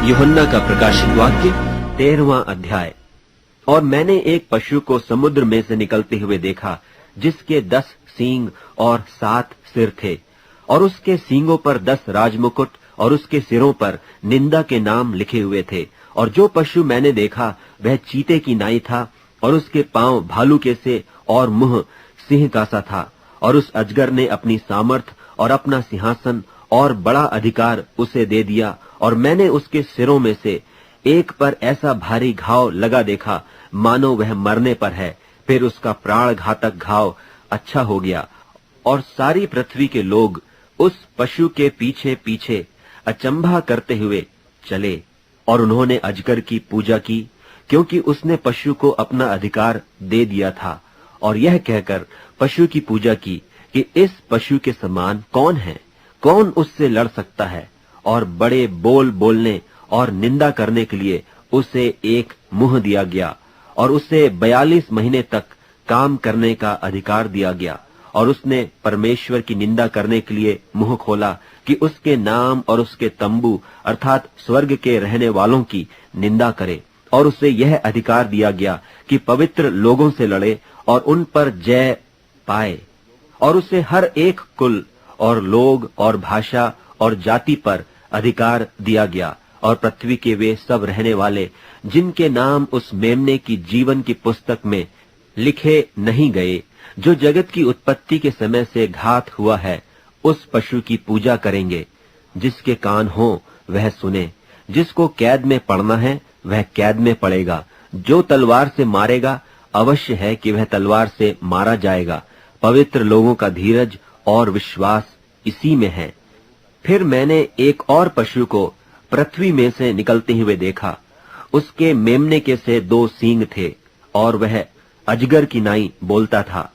यूहन्ना का प्रकाशित वाक्य 13वां अध्याय। और मैंने एक पशु को समुद्र में से निकलते हुए देखा, जिसके 10 सींग और 7 सिर थे, और उसके सींगों पर 10 राजमुकुट और उसके सिरों पर निंदा के नाम लिखे हुए थे। और जो पशु मैंने देखा वह चीते की नाई था, और उसके पांव भालू के से और मुंह सिंह का सा था। और उस अजगर ने अपनी सामर्थ और अपना सिंहासन और बड़ा अधिकार उसे दे दिया। और मैंने उसके सिरों में से एक पर ऐसा भारी घाव लगा देखा, मानो वह मरने पर है। फिर उसका प्राण घातक घाव अच्छा हो गया। और सारी पृथ्वी के लोग उस पशु के पीछे पीछे अचंभा करते हुए चले, और उन्होंने अजगर की पूजा की, क्योंकि उसने पशु को अपना अधिकार दे दिया था। और यह कहकर पशु की पूजा की कि इस पशु के समान कौन है, कौन उससे लड़ सकता है। और बड़े बोल बोलने और निंदा करने के लिए उसे एक मुंह दिया गया, और उसे 42 महीने तक काम करने का अधिकार दिया गया। और उसने परमेश्वर की निंदा करने के लिए मुंह खोला कि उसके नाम और उसके तंबू अर्थात स्वर्ग के रहने वालों की निंदा करे। और उसे यह अधिकार दिया गया कि पवित्र लोगों से लड़े और उन पर जय पाए। और उसे हर एक कुल और लोग और भाषा और जाति पर अधिकार दिया गया। और पृथ्वी के वे सब रहने वाले जिनके नाम उस मेमने की जीवन की पुस्तक में लिखे नहीं गए, जो जगत की उत्पत्ति के समय से घात हुआ है, उस पशु की पूजा करेंगे। जिसके कान हो वह सुने। जिसको कैद में पड़ना है वह कैद में पड़ेगा। जो तलवार से मारेगा अवश्य है कि वह तलवार से मारा जाएगा। पवित्र लोगों का धीरज और विश्वास इसी में है। फिर मैंने एक और पशु को पृथ्वी में से निकलते हुए देखा। उसके मेमने के से 2 सींग थे, और वह अजगर की नाई बोलता था।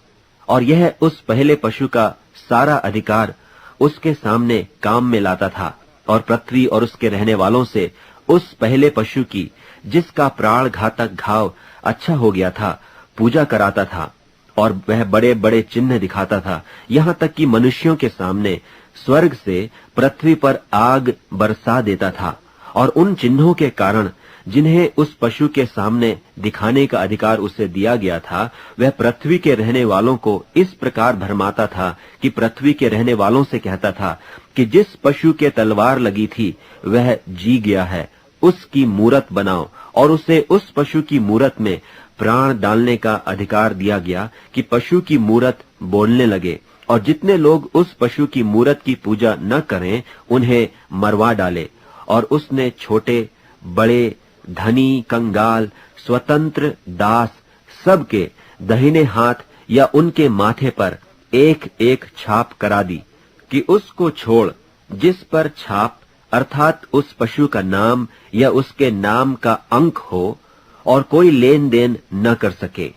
और यह उस पहले पशु का सारा अधिकार उसके सामने काम में लाता था, और पृथ्वी और उसके रहने वालों से उस पहले पशु की, जिसका प्राण घातक घाव अच्छा हो गया था, पूजा कराता था। और वह बड़े बड़े चिन्ह दिखाता था, यहाँ तक कि मनुष्यों के सामने स्वर्ग से पृथ्वी पर आग बरसा देता था। और उन चिन्हों के कारण जिन्हें उस पशु के सामने दिखाने का अधिकार उसे दिया गया था, वह पृथ्वी के रहने वालों को इस प्रकार भरमाता था कि पृथ्वी के रहने वालों से कहता था कि जिस पशु के तलवार लगी थी वह जी गया है, उसकी मूरत बनाओ। और उसे उस पशु की मूरत में प्राण डालने का अधिकार दिया गया कि पशु की मूरत बोलने लगे। और जितने लोग उस पशु की मूरत की पूजा न करें उन्हें मरवा डाले। और उसने छोटे बड़े, धनी, कंगाल, स्वतंत्र, दास सबके दाहिने हाथ या उनके माथे पर एक एक छाप करा दी कि उसको छोड़ जिस पर छाप अर्थात उस पशु का नाम या उसके नाम का अंक हो, और कोई लेन देन न कर सके।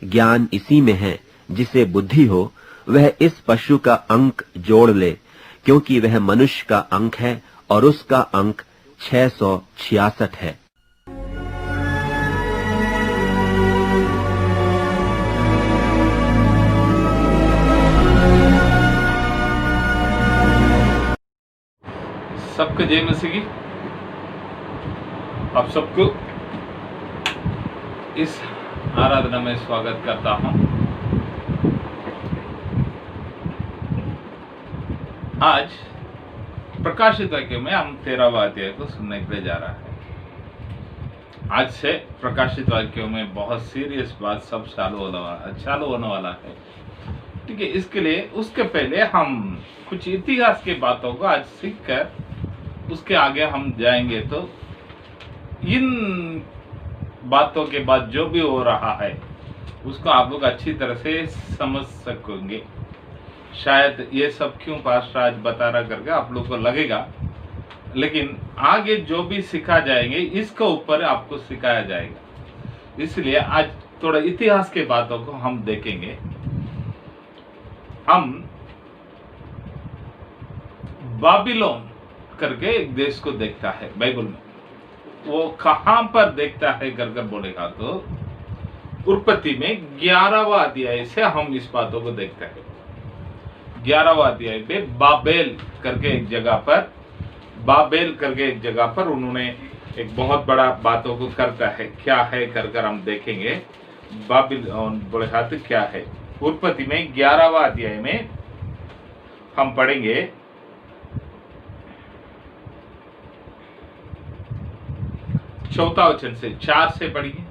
ज्ञान इसी में है, जिसे बुद्धि हो वह इस पशु का अंक जोड़ ले, क्योंकि वह मनुष्य का अंक है और उसका अंक 666 है। सबको जय मसीह की। आप सबको इस आराधना में स्वागत करता हूं। आज प्रकाशित वाक्य में हम 13वां अध्याय को सुनने के लिए जा रहा है। आज से प्रकाशित वाक्यों में बहुत सीरियस बात सब चालू होने वाला है। ठीक है, इसके लिए उसके पहले हम कुछ इतिहास की बातों को आज सीखकर उसके आगे हम जाएंगे, तो इन बातों के बाद जो भी हो रहा है उसको आप लोग अच्छी तरह से समझ सकोगे। शायद ये सब क्यों पास्टर आज बता रहा करके आप लोग को लगेगा, लेकिन आगे जो भी सिखा जाएंगे इसके ऊपर आपको सिखाया जाएगा। इसलिए आज थोड़ा इतिहास के बातों को हम देखेंगे। हम बाबिलोन करके एक देश को देखता है बाइबल में। वो कहां पर देखता है करके बोलेगा तो उत्पत्ति में 11वां अध्याय से हम इस बातों को देखते हैं। 11वां अध्याय पे बाबेल करके एक जगह पर उन्होंने एक बहुत बड़ा बातों को करता है, क्या है कर हम देखेंगे। बाबिलोन बोले हाथ क्या है। उत्पत्ति में 11वां अध्याय में हम पढ़ेंगे 4वां वचन से, 4 से पढ़िए।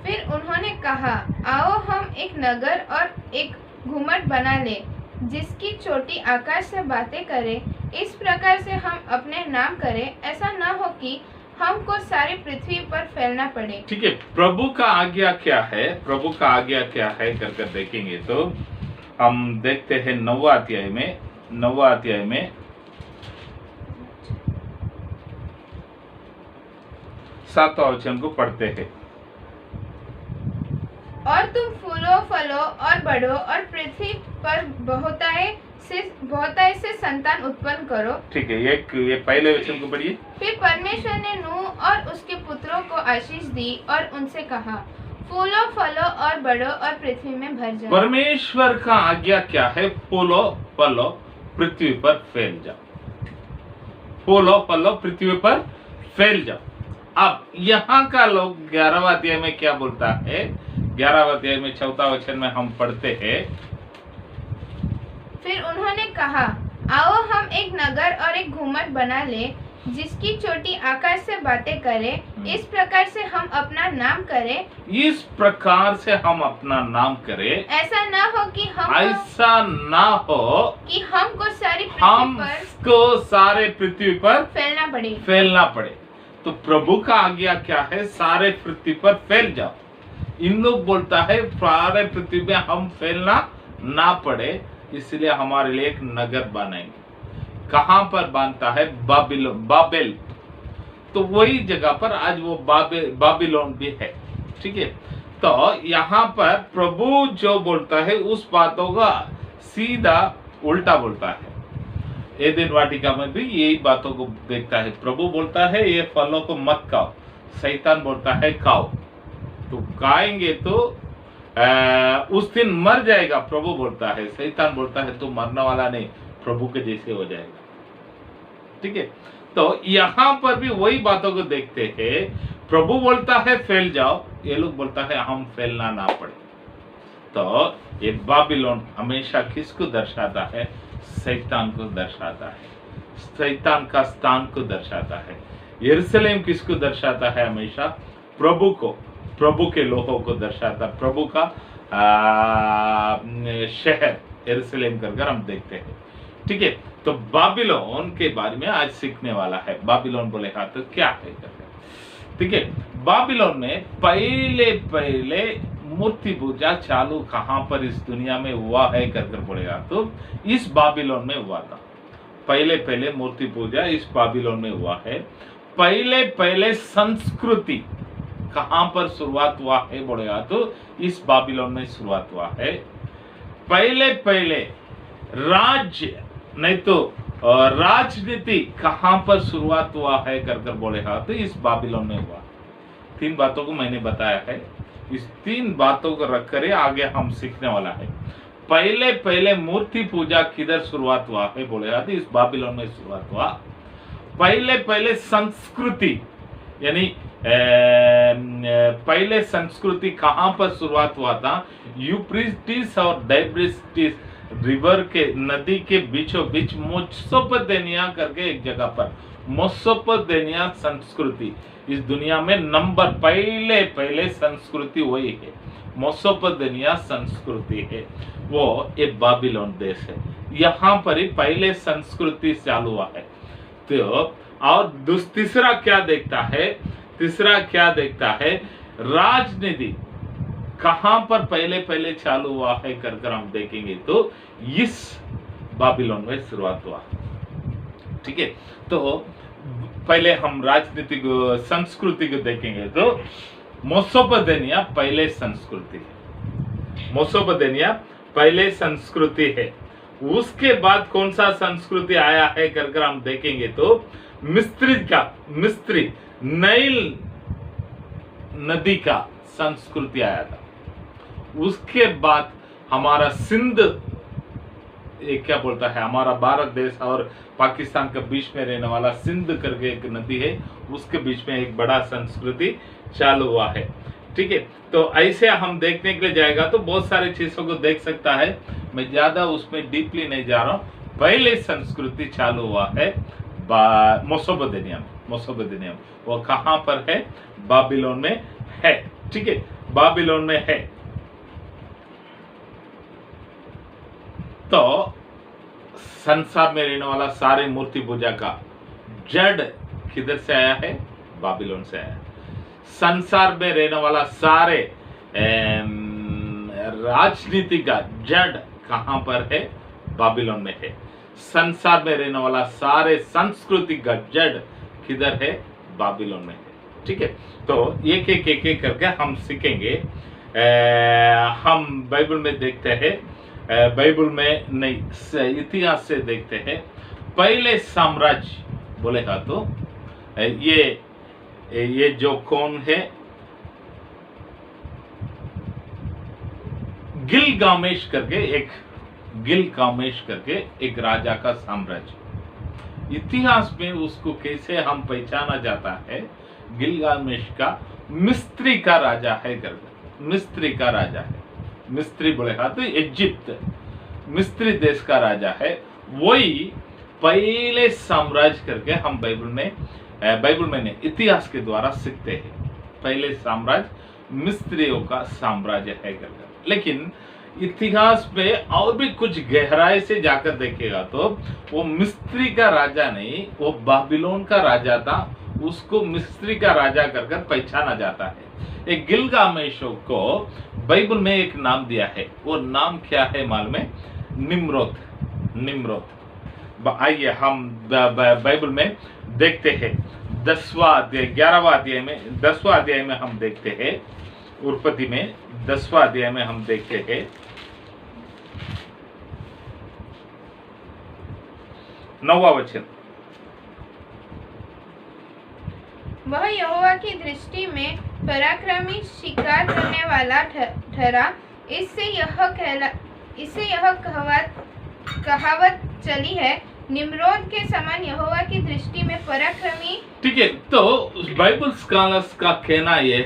फिर उन्होंने कहा, आओ हम एक नगर और एक घुमट बना ले, जिसकी चोटी आकाश से बातें करे। इस प्रकार से हम अपने नाम करें, ऐसा न हो कि हमको सारी पृथ्वी पर फैलना पड़े। ठीक है, प्रभु का आज्ञा क्या है, प्रभु का आज्ञा क्या है कर देखेंगे तो हम देखते हैं 9वां अध्याय में 7वां वचन को पढ़ते हैं। और तुम फूलो फलो और बढ़ो और पृथ्वी पर बहुतायत से संतान उत्पन्न करो। ठीक है, ये पहले वचन को पढ़िए। फिर परमेश्वर ने नूह और उसके पुत्रों को आशीष दी और उनसे कहा, फूलो फलो और बढ़ो और पृथ्वी में भर जाओ। परमेश्वर का आज्ञा क्या है? फूलो फलो पृथ्वी पर फैल जाओ, फूलो फलो पृथ्वी पर फैल जाओ। अब यहाँ का लोग 11वां अध्याय में क्या बोलता है? 11वां अध्याय में 4वां वचन में हम पढ़ते हैं, फिर उन्होंने कहा, आओ हम एक नगर और एक घुमट बना ले, जिसकी चोटी आकाश से बातें करे। इस प्रकार से हम अपना नाम करें, इस प्रकार से हम अपना नाम करें। ऐसा ना हो कि हमको सारे पृथ्वी पर फैलना पड़े। तो प्रभु का आज्ञा क्या है? सारे पृथ्वी पर फैल जाओ। इन लोग बोलता है सारे पृथ्वी में हम फैलना ना पड़े, इसलिए हमारे लिए एक नगर बनाएंगे। कहां पर बांधता है? बाबेल। तो वही जगह पर आज वो बाबिलोन भी है। ठीक है, तो यहाँ पर प्रभु जो बोलता है उस बातों का सीधा उल्टा बोलता है। एदेन वाटिका में भी यही बातों को देखता है। प्रभु बोलता है ये फलों को मत खाओ, शैतान बोलता है खाओ। तो खाएंगे तो उस दिन मर जाएगा, प्रभु बोलता है। शैतान बोलता है तो मरने वाला नहीं, प्रभु के जैसे हो जाएगा। ठीक है, तो यहाँ पर भी वही बातों को देखते हैं। प्रभु बोलता है फैल जाओ, ये लोग बोलता है हम फैलना ना पड़े। तो ये बाबिलोन हमेशा किसको दर्शाता है? शैतान को दर्शाता है, शैतान का स्थान को दर्शाता है। यरूशलेम किसको दर्शाता है? हमेशा प्रभु को, प्रभु के लोगों को दर्शाता, प्रभु का शहर यरूशलेम कर हम देखते हैं। ठीक है, तो बाबिलोन के बारे में आज सीखने वाला है। बाबिलोन बोले हाँ तो क्या है? ठीक है, बाबिलोन में पहले मूर्ति पूजा चालू कहां पर इस दुनिया में हुआ है कर बोलेगा तो इस बाबिलोन में हुआ था। पहले मूर्ति पूजा इस बाबिलोन में हुआ है। पहले संस्कृति कहां पर शुरुआत हुआ है बोलेगा तो इस बाबिलोन में शुरुआत हुआ है। पहले राज्य नहीं तो राजनीति कहां पर शुरुआत हुआ है कर बोलेगा तो इस बाबिलोन में हुआ। 3 बातों को मैंने बताया है, इस 3 बातों को रखकर आगे हम सीखने वाला है। पहले मूर्ति पूजा किधर शुरुआत हुआ है बोलेगा तो इस बाबिलोन में शुरुआत हुआ। पहले संस्कृति यानी पहले संस्कृति कहां पर शुरुआत हुआ था? यूफ्रेटिस और टाइग्रिस रिवर के नदी के बीचों बीच मेसोपोटामिया करके एक जगह पर मेसोपोटामिया संस्कृति इस दुनिया में नंबर पहले संस्कृति वही है, मेसोपोटामिया संस्कृति है, वो एक बाबिलोन देश है। यहाँ पर ही पहले संस्कृति चालू हुआ है। तो और तीसरा क्या देखता है? राजनीति कहां पर पहले चालू हुआ है कर हम देखेंगे तो इस बाबिलोन में शुरुआत हुआ। ठीक है, तो पहले हम राजनीतिक संस्कृति को देखेंगे तो मेसोपोटामिया पहले संस्कृति है। उसके बाद कौन सा संस्कृति आया है कर हम देखेंगे तो मिस्री नाइल नदी का संस्कृति आया था। उसके बाद हमारा सिंध एक क्या बोलता है, हमारा भारत देश और पाकिस्तान के बीच में रहने वाला सिंध करके एक नदी है, उसके बीच में एक बड़ा संस्कृति चालू हुआ है। ठीक है, तो ऐसे हम देखने के लिए जाएगा तो बहुत सारी चीजों को देख सकता है। मैं ज्यादा उसमें डीपली नहीं जा रहा हूँ। पहले संस्कृति चालू हुआ है मेसोपोटामिया में। वो कहाँ पर है? बाबिलोन में है। ठीक है, बाबिलोन में है। तो संसार में रहने वाला सारे मूर्ति पूजा का जड़ किधर से आया है? बाबिलोन से आया है। संसार में रहने वाला सारे राजनीति का जड़ कहां पर है? बाबिलोन में है। संसार में रहने वाला सारे संस्कृति का जड़ किधर है? बाबिलोन में है। ठीक है, तो एक एक करके हम सीखेंगे। हम बाइबल में देखते हैं, बाइबल में नहीं, इतिहास से देखते हैं। पहले साम्राज्य बोलेगा तो ये जो कौन है? गिलगामेश करके एक राजा का साम्राज्य। इतिहास में उसको कैसे हम पहचाना जाता है? गिलगामेश का मिस्त्री का राजा है करके, मिस्त्री का राजा है। मिस्त्री बोलेगा तो इजिप्ट, मिस्त्री देश का राजा है। वही पहले साम्राज्य करके हम बाइबल में नहीं, इतिहास के द्वारा सीखते हैं। पहले साम्राज्य मिस्त्रियों का साम्राज्य है करके। लेकिन इतिहास में और भी कुछ गहराई से जाकर देखेगा तो वो मिस्त्री का राजा नहीं, वो बाबिलोन का राजा था। उसको मिस्त्री का राजा कर पहचाना जाता है। एक गिलगामेश को बाइबल में एक नाम दिया है। वो नाम क्या है मालूम है? निम्रोद। आइए हम बाइबल में देखते हैं। 10वां अध्याय 11वां अध्याय में 10वां अध्याय में हम देखते हैं। उत्पत्ति में 10वां अध्याय में हम देखते हैं 9वां वचन। वह यहोवा की दृष्टि में पराक्रमी शिकार करने वाला ठहरा। इससे यह कहावत चली है, निम्रोद के समान यहोवा की दृष्टि में पराक्रमी। ठीक है, तो बाइबल स्कॉलर्स का कहना ये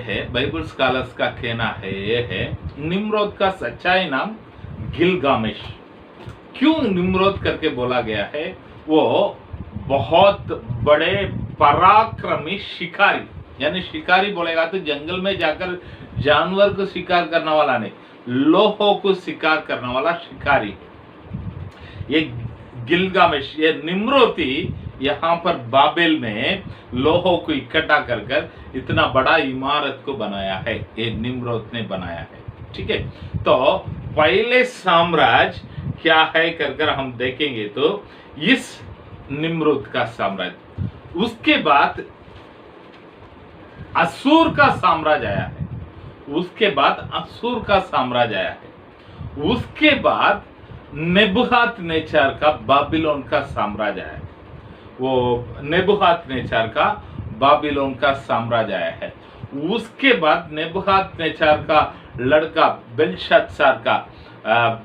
है निम्रोद का सच्चाई नाम गिलगामेश। क्यों निम्रोद करके बोला गया है? वो बहुत बड़े पराक्रमी शिकारी, यानी शिकारी बोलेगा तो जंगल में जाकर जानवर को शिकार करने वाला नहीं, लोहों को शिकार करने वाला शिकारी। ये गिलगामेश, ये निम्रोती यहाँ पर बाबेल में लोहों को इकट्ठा कर इतना बड़ा इमारत को बनाया है। ये निम्रोद ने बनाया है। ठीक है, तो पहले साम्राज्य क्या है कर हम देखेंगे तो इस निम्रोद का साम्राज्य। उसके बाद असूर का साम्राज्य आया है। उसके बाद नेबुकदनेस्सर का बाबिलोन का साम्राज्य आया है। वो नेबुकदनेस्सर का बाबिलोन का साम्राज्य आया है। उसके बाद नेबुकदनेस्सर का लड़का बेलशत्सर का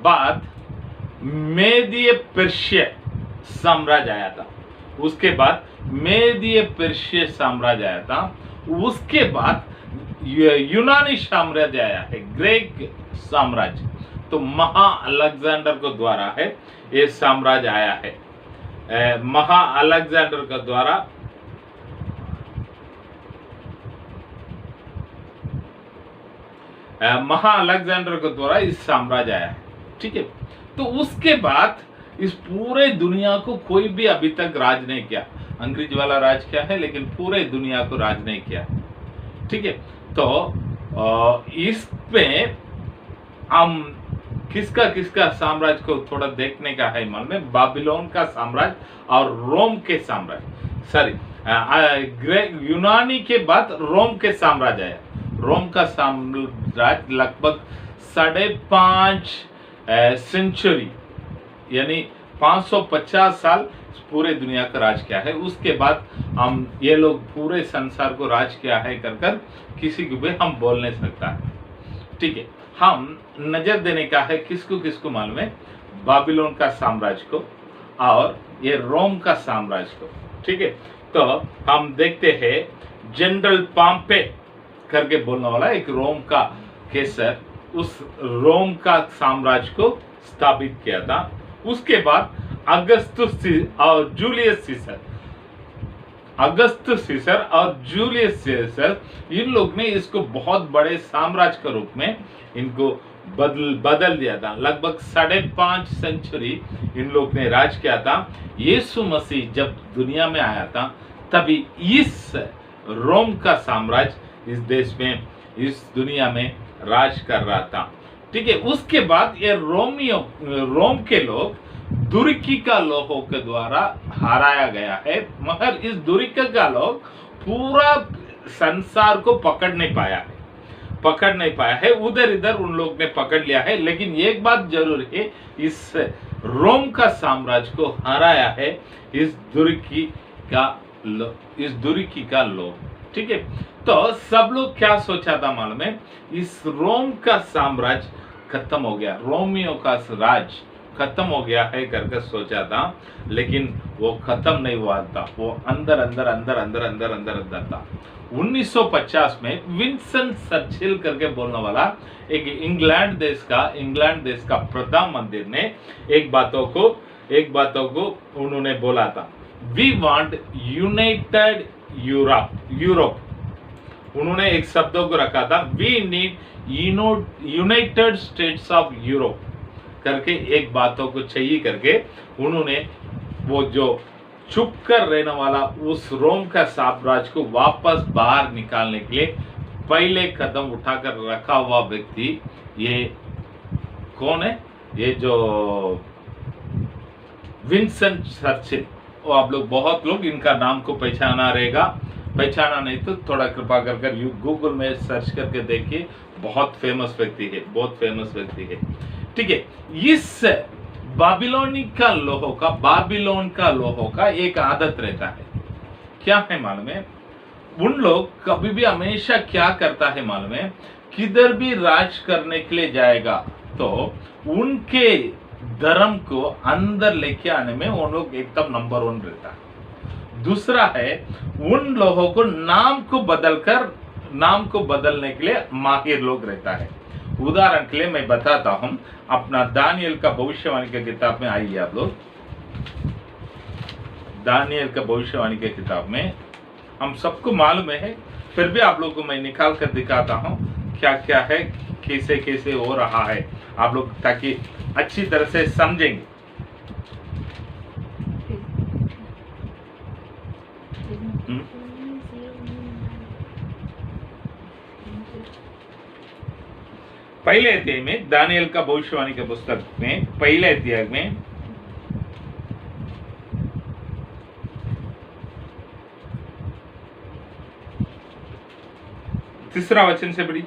बाद मेदिय पर्शिया साम्राज्य आया था। उसके बाद मेदिय पर्शिया साम्राज्य आया था। उसके बाद यूनानी साम्राज्य आया है, ग्रीक साम्राज्य। तो महा अलेक्जेंडर को द्वारा है ये साम्राज्य आया है। महा अलेक्जेंडर के द्वारा इस साम्राज्य आया है। ठीक है, तो उसके बाद इस पूरे दुनिया को कोई भी अभी तक राज नहीं किया। अंग्रेज वाला राज किया है लेकिन पूरे दुनिया को राज नहीं किया। ठीक है, तो इसमें हम किसका साम्राज्य को थोड़ा देखने का है मन में। बाबिलोन का साम्राज्य और रोम के साम्राज्य, यूनानी के बाद रोम के साम्राज्य आया। रोम का साम्राज्य लगभग 5.5 सेंचुरी यानी 550 साल पूरे दुनिया का राज किया है। उसके बाद हम ये लोग पूरे संसार को राज किया है कर किसी को भी हम बोल नहीं सकता है। ठीक है, हम नजर देने का है किसको मालूम है? बाबिलोन का साम्राज्य को और ये रोम का साम्राज्य को। ठीक है, तो हम देखते हैं जनरल पॉम्पे करके बोलने वाला एक रोम का केसर उस रोम का साम्राज्य को स्थापित किया था। उसके बाद अगस्तुस और जूलियस सीसर, अगस्तुस सीसर और जूलियस सीसर, इन लोग ने इसको बहुत बड़े साम्राज्य के रूप में इनको बदल दिया था। लगभग 5.5 सेंचुरी इन लोग ने राज किया था। यीशु मसीह जब दुनिया में आया था तभी इस रोम का साम्राज्य इस देश में, इस दुनिया में राज कर रहा था। ठीक है, उसके बाद ये रोम के लोग तुर्की का लोगों के द्वारा हराया गया है, मगर इस तुर्की का लोग पूरा संसार को पकड़ नहीं पाया है, उधर इधर उन लोग ने पकड़ लिया है। लेकिन एक बात जरूर है, इस रोम का साम्राज्य को हराया है इस तुर्की का लोग। ठीक है, तो सब लोग क्या सोचा था मालूम है, इस रोम का साम्राज्य खत्म हो गया, रोमियो का राज खत्म हो गया है करके सोचा था, लेकिन वो खत्म नहीं हुआ था, वो अंदर था। 1950 में विंस्टन चर्चिल करके बोलने वाला एक इंग्लैंड देश का प्रधानमंत्री ने एक बातों को उन्होंने बोला था, वी वांट यूनाइटेड यूरोप। उन्होंने एक शब्दों को रखा था, we need United States of Europe करके एक बातों को चाहिए करके उन्होंने वो जो छुप कर रहने वाला उस रोम का साम्राज्य को वापस बाहर निकालने के लिए पहले कदम उठाकर रखा हुआ व्यक्ति ये कौन है? ये जो विंस्टन चर्चिल। वो आप लोग बहुत लोग इनका नाम को पहचाना नहीं तो थोड़ा कृपा कर गूगल में सर्च करके देखिए, बहुत फेमस व्यक्ति है। ठीक है, इस बाबिलोन का लोगों का एक आदत रहता है, क्या है मालूम है? उन लोग कभी भी हमेशा क्या करता है मालूम है, किधर भी राज करने के लिए जाएगा तो उनके धर्म को अंदर लेके आने में उन लोग एकदम नंबर 1 रहता है। दूसरा है, उन लोगों को नाम को बदलने के लिए माहिर लोग रहता है। उदाहरण के लिए मैं बताता हूं, अपना दानियल का भविष्यवाणी की किताब में आइए आप लोग। दानियल का भविष्यवाणी की किताब में हम सबको मालूम है, फिर भी आप लोग को मैं निकाल कर दिखाता हूं क्या क्या है, कैसे कैसे हो रहा है, आप लोग ताकि अच्छी तरह से समझेंगे। पहले अध्याय में, दानियल का भविष्यवाणी के पुस्तक में पहले अध्याय में 3 वचन से पढ़ी।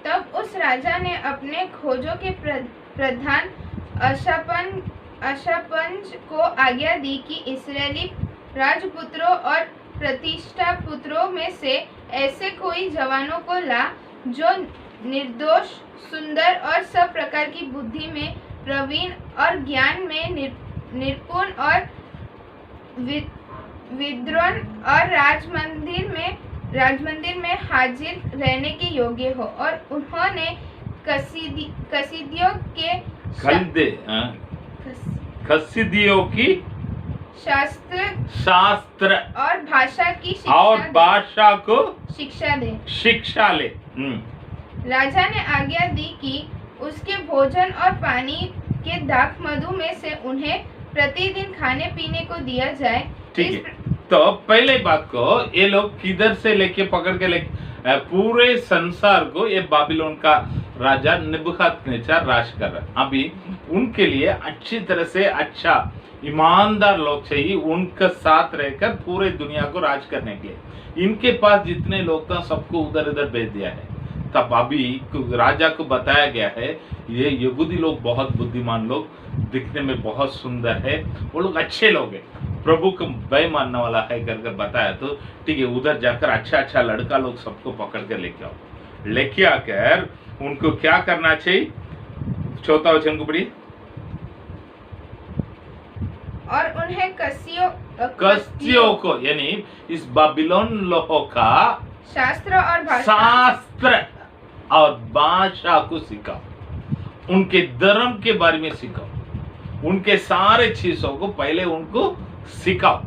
तब उस राजा ने अपने खोजों के प्रधान अशापंज को आज्ञा दी कि इस्राएली राजपुत्रों और प्रतिष्ठा पुत्रों में से ऐसे कोई जवानों को ला जो निर्दोष, सुंदर और सब प्रकार की बुद्धि में प्रवीण और ज्ञान में निपुण और विद्वान और राजमंदिर में हाजिर रहने के योग्य हो। और उन्होंने कसीदियों की शास्त्र और भाषा को शिक्षा ले। राजा ने आज्ञा दी कि उसके भोजन और पानी के दाख मधु में से उन्हें प्रतिदिन खाने पीने को दिया जाए। ठीक है, तो पहले बात को ये लोग किधर से लेके पकड़ के पूरे संसार को ये बाबिलोन का राजा नेबुकदनेस्सर राज कर रहा है। अभी उनके लिए अच्छी तरह से अच्छा ईमानदार लोग चाहिए, उनके साथ रहकर पूरे दुनिया को राज करने के लिए। इनके पास जितने लोग थे सबको उधर इधर भेज दिया है। तब अभी राजा को बताया गया है ये यहूदी लोग बहुत बुद्धिमान लोग, दिखने में बहुत सुंदर है, वो लोग अच्छे लोग हैं, प्रभु को भय मानने वाला है करके बताया। तो ठीक है, उधर जाकर अच्छा लड़का लोग सबको पकड़ कर लेके आओ। लेके आकर उनको क्या करना चाहिए? 4 वचन को पढ़िए। और उन्हें कसदियों को, यानी इस बाबिलोन लोगों का शास्त्र और भाषा शास्त्र और भाषा को सिखाओ, उनके धर्म के बारे में सिखाओ, उनके सारे चीजों को पहले उनको सिखाओ।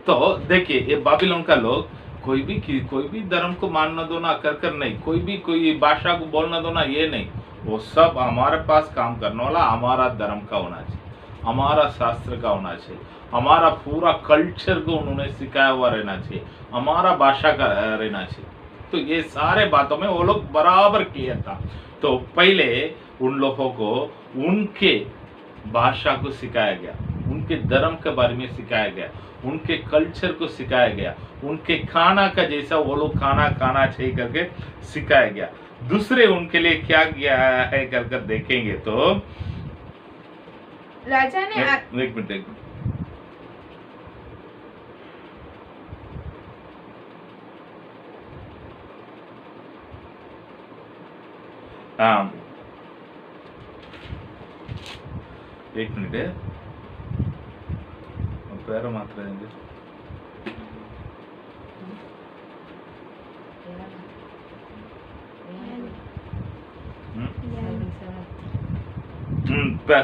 तो देखिए, ये बाबिलोन का लोग कोई भी धर्म को मानना दो ना, कर नहीं, कोई भाषा को बोलना दो ना, ये नहीं, वो सब हमारे पास काम करने वाला हमारा धर्म का होना चाहिए, हमारा शास्त्र का होना चाहिए, हमारा पूरा कल्चर को उन्होंने सिखाया हुआ रहना चाहिए, हमारा भाषा का रहना चाहिए। तो ये सारे बातों में वो लोग बराबर क्लियर था। तो पहले उन लोगों को उनके भाषा को सिखाया गया, उनके धर्म के बारे में सिखाया गया, उनके कल्चर को सिखाया गया, उनके खाना का जैसा वो लोग खाना खाना चाहिए करके सिखाया गया। दूसरे उनके लिए क्या किया है कर देखेंगे तो राजा ने एक मिनट हाँ, एक मिनट है, पैर मात्र देंगे।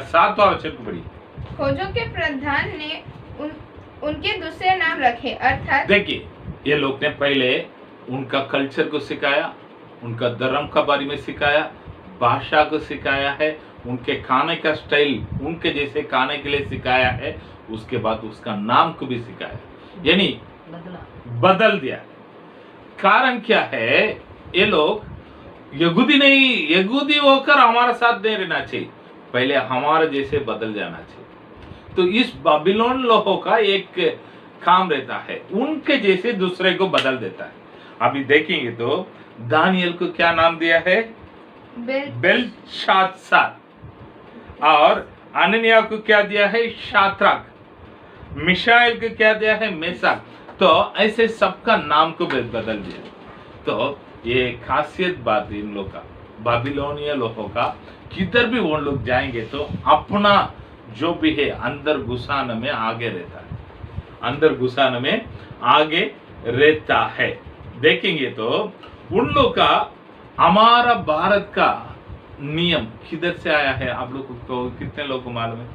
सात वचन को पढ़िए। खोजों के प्रधान ने उनके दूसरे नाम रखे, अर्थात देखिए, ये लोग ने पहले उनका कल्चर को सिखाया, उनका धर्म का बारे में सिखाया, भाषा को सिखाया है, उनके खाने का स्टाइल उनके जैसे खाने के लिए सिखाया है, उसके बाद उसका नाम को भी सिखाया, यानी बदल दिया। कारण क्या है? ये लोग यहूदी नहीं, यहूदी होकर हमारा साथ नहीं रहना चाहिए, पहले हमारे जैसे बदल जाना चाहिए। तो इस बाबिलोन लोगों का एक काम रहता है, उनके जैसे दूसरे को बदल देता है। अभी देखेंगे तो दानियल को क्या नाम दिया है? बेलशात्सार। और अननिया को क्या दिया है? शाद्रक। मिशाएल को क्या दिया है? मेशक। तो ऐसे सबका नाम को बदल दिया। तो ये खासियत बात इन लोग का, बाबिलोनिया लोगों का, किधर भी वो लोग जाएंगे तो अपना जो भी है अंदर घुसाने में आगे रहता है, अंदर घुसाने में आगे रहता है। देखेंगे तो उन लोग का, हमारा भारत का नियम किधर से आया है? आप लोग को कितने लोग को मालूम है?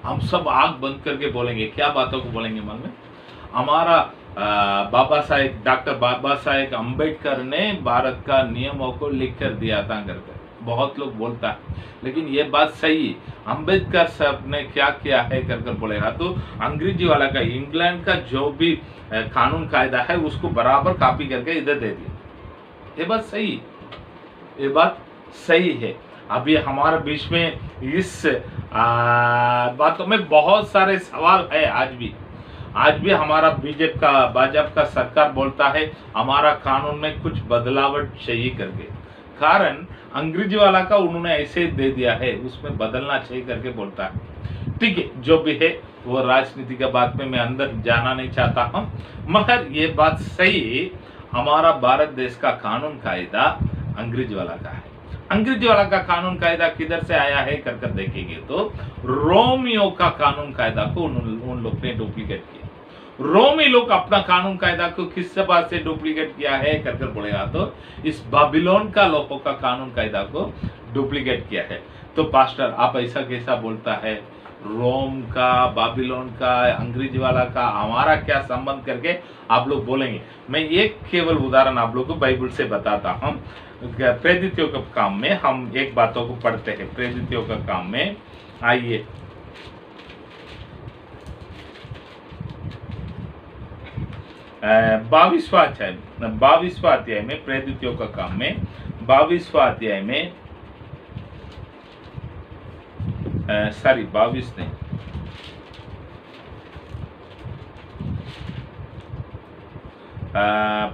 हम सब आंख बंद करके बोलेंगे, क्या बातों को बोलेंगे मालूम है? हमारा डॉक्टर बाबा साहेब अम्बेडकर ने भारत का नियमों को लिख कर दिया था करके बहुत लोग बोलता है, लेकिन ये बात सही है। अम्बेडकर साहब ने क्या किया है कर बोलेगा तो अंग्रेजी वाला का, इंग्लैंड का जो भी कानून कायदा है उसको बराबर कॉपी करके इधर दे दिया। ये बात सही, ये बात सही है। अभी हमारे बीच में इस बातों में बहुत सारे सवाल है। आज भी हमारा भाजपा का सरकार बोलता है हमारा कानून में कुछ बदलावट चाहिए करके, कारण अंग्रेजी वाला का उन्होंने ऐसे दे दिया है, उसमें बदलना चाहिए करके बोलता है। ठीक है, जो भी है वो राजनीति का बात में मैं अंदर जाना नहीं चाहता हूं, मगर ये बात सही, हमारा भारत देश का कानून कायदा अंग्रेजी वाला का है। अंग्रेजी वाला का कानून कायदा किधर से आया है कर देखेंगे तो रोमियो का कानून कायदा को उन लोग ने डुप्लीकेट किया। रोमी लोग अपना कानून कायदा को किस बात से डुप्लीकेट किया है कर बोलेगा तो इस बाबिलोन का लोगों का कानून कायदा को डुप्लीकेट किया है। तो पास्टर आप ऐसा कैसा बोलता है? रोम का, बाबिलोन का, अंग्रेजी वाला का हमारा क्या संबंध करके आप लोग बोलेंगे। मैं एक केवल उदाहरण आप लोग को बाइबल से बताता हूं। प्रेरितों के काम में हम एक बातों को पढ़ते हैं। प्रेरितों का काम में आइए, बाईसवां अध्याय में, प्रेरितों का काम में 22वां अध्याय में, 22 नहीं,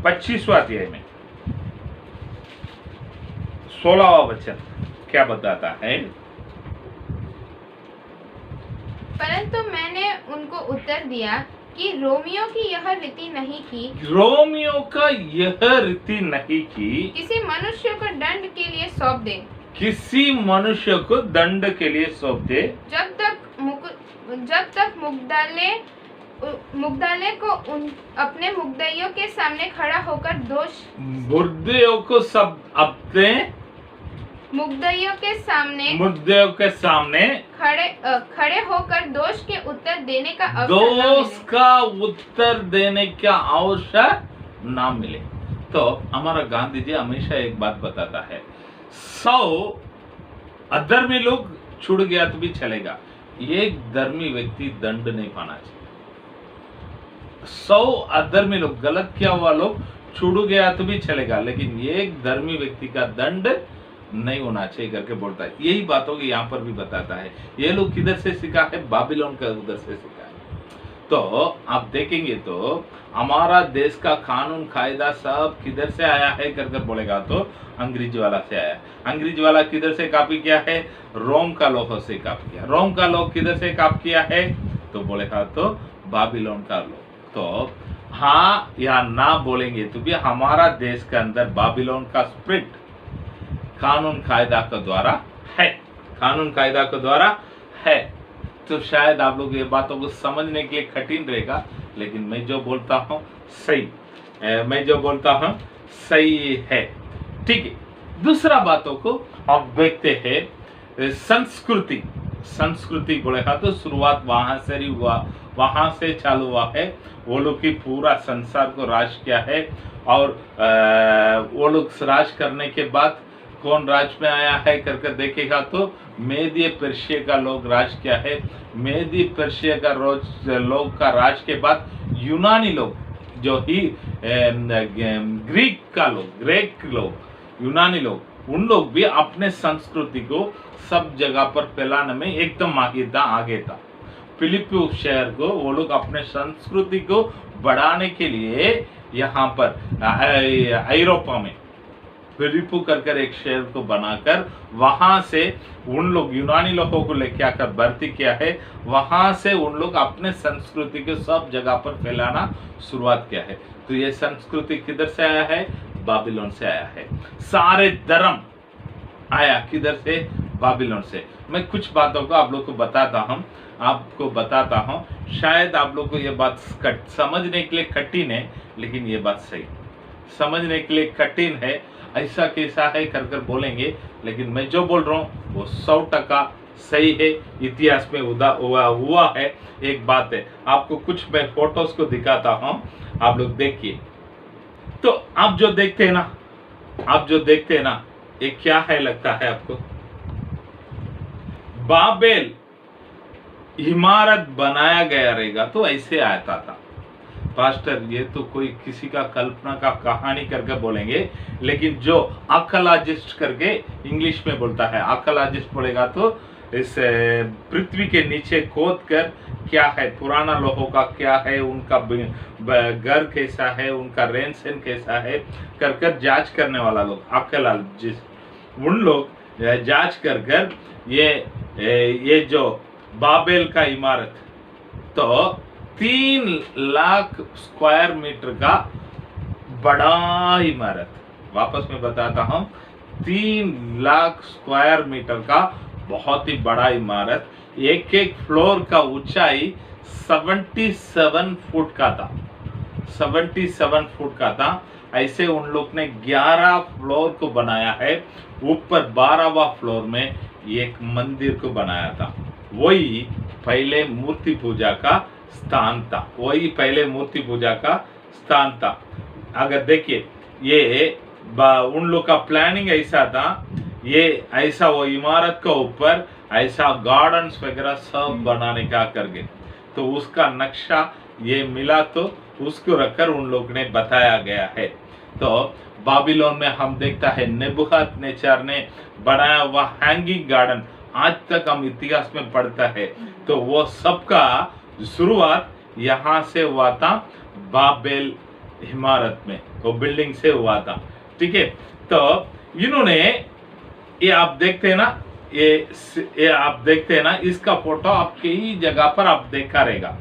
25वां अध्याय में 16वां वचन क्या बताता है? परंतु मैंने उनको उत्तर दिया कि रोमियो की यह रीति नहीं की, रोमियो का यह रीति नहीं की किसी मनुष्य को दंड के लिए सौंप दे। किसी मनुष्य को दंड के लिए सौंप दे जब तक मुग्धालय को अपने मुग्धइयों के सामने खड़ा होकर दोष मुर्दों को सब अपने मुग्धइयों के सामने खड़े होकर दोष के उत्तर देने का अवसर न दोष मिले। का उत्तर देने का अवसर ना मिले। तो हमारा गांधी जी हमेशा एक बात बताता है, 100 अधर्मी लोग छुड़ गया तो भी चलेगा, एक धर्मी व्यक्ति दंड नहीं पाना चाहिए। 100 अधर्मी लोग, गलत किया हुआ लोग छुड़ गया तो भी चलेगा, लेकिन एक धर्मी व्यक्ति का दंड नहीं होना चाहिए करके बोलता है। यही बातों को यहाँ पर भी बताता है। ये लोग किधर से सीखा है? बाबिलोन का उधर से सीखा है। तो आप देखेंगे तो हमारा देश का कानून कायदा सब किधर से आया है कर बोलेगा तो अंग्रेज वाला से आया। अंग्रेज वाला किधर से कॉपी किया है? रोम का लोगों से कॉपी किया। रोम का लोग किधर से कॉपी किया है तो बोलेगा तो बाबिलोन का लोग। तो हाँ या ना बोलेंगे तो भी हमारा देश के अंदर बाबिलोन का स्पिरिट कानून कायदा के द्वारा है, कानून कायदा के द्वारा है। तो शायद आप लोग ये बातों को समझने के लिए कठिन रहेगा, लेकिन मैं जो बोलता हूँ सही, मैं जो बोलता हूँ सही है। ठीक है, दूसरा बातों को आप देखते हैं, संस्कृति। संस्कृति बोलेगा तो शुरुआत वहां से ही हुआ, वहां से चालू हुआ है। वो लोग की पूरा संसार को राज किया है, और वो लोग राज करने के बाद कौन राज में आया है करके देखेगा तो मेदी पर्शिया का लोग राज किया है। मेदी पर्शिया का लोग का राज के बाद यूनानी लोग, जो ही ग्रीक लोग, यूनानी लोग, उन लोग भी अपने संस्कृति को सब जगह पर फैलाने में एकदम आगे था। फिलिपी शहर को वो लोग अपने संस्कृति को बढ़ाने के लिए यहाँ पर यूरोपा में फिलिपो कर एक शहर को बनाकर वहां से उन लोग यूनानी लोगों को लेके आकर भर्ती किया है। वहां से उन लोग अपने संस्कृति को सब जगह पर फैलाना शुरुआत किया है। तो ये संस्कृति किधर से आया है? बाबिलोन से आया है। सारे धर्म आया किधर से? बाबिलोन से। मैं कुछ बातों को आप लोग को बताता हूँ, शायद आप लोग को ये बात समझने के लिए कठिन है, लेकिन ये बात सही समझने के लिए कठिन है। ऐसा कैसा है कर बोलेंगे, लेकिन मैं जो बोल रहा हूँ वो 100% सही है। इतिहास में हुआ है। एक बात है, आपको कुछ मैं फोटोज को दिखाता हूँ, आप लोग देखिए। तो आप जो देखते हैं ना, ये क्या है लगता है आपको? बाबेल इमारत बनाया गया रहेगा तो ऐसे आता था। पास्टर ये तो कोई किसी का कल्पना का कहानी करके बोलेंगे, लेकिन जो आर्कियोलॉजिस्ट करके इंग्लिश में बोलता है, आर्कियोलॉजिस्ट बोलेगा तो इस पृथ्वी के नीचे खोद कर क्या है, पुराना लोगों का क्या है, उनका घर कैसा है, उनका रहन सहन कैसा है कर जांच करने वाला लोग, आर्कियोलॉजिस्ट, उन लोग जांच कर ये जो बाबेल का इमारत तो 3 लाख स्क्वायर मीटर का बड़ा इमारत, वापस मैं बताता हूं, 3 लाख स्क्वायर मीटर का बहुत ही बड़ा इमारत। एक फ्लोर का ऊंचाई 77 फुट का था, 77 फुट का था। ऐसे उन लोग ने 11 फ्लोर को बनाया है। ऊपर 12वां फ्लोर में एक मंदिर को बनाया था। वही पहले मूर्ति पूजा का स्थान था। अगर देखिए ये उन लोग का प्लानिंग ऐसा था, ये ऐसा वो इमारत के ऊपर ऐसा गार्डन्स वगैरह सब बनाने का करके, तो उसका नक्शा ये मिला तो उसको रखकर उन लोग ने बताया गया है। तो बाबिलोन में हम देखता है नेबुकदनेस्सर ने बनाया हुआ हैंगिंग गार्डन, आज तक हम इतिहास में पढ़ता है। तो वो सबका शुरुआत यहाँ से हुआ था, बाबेल इमारत में, वो बिल्डिंग से हुआ था। ठीक है, तो इन्होंने ये आप देखते हैं ना, ये आप देखते हैं ना, इसका फोटो आपके ही जगह पर आप देखा रहेगा।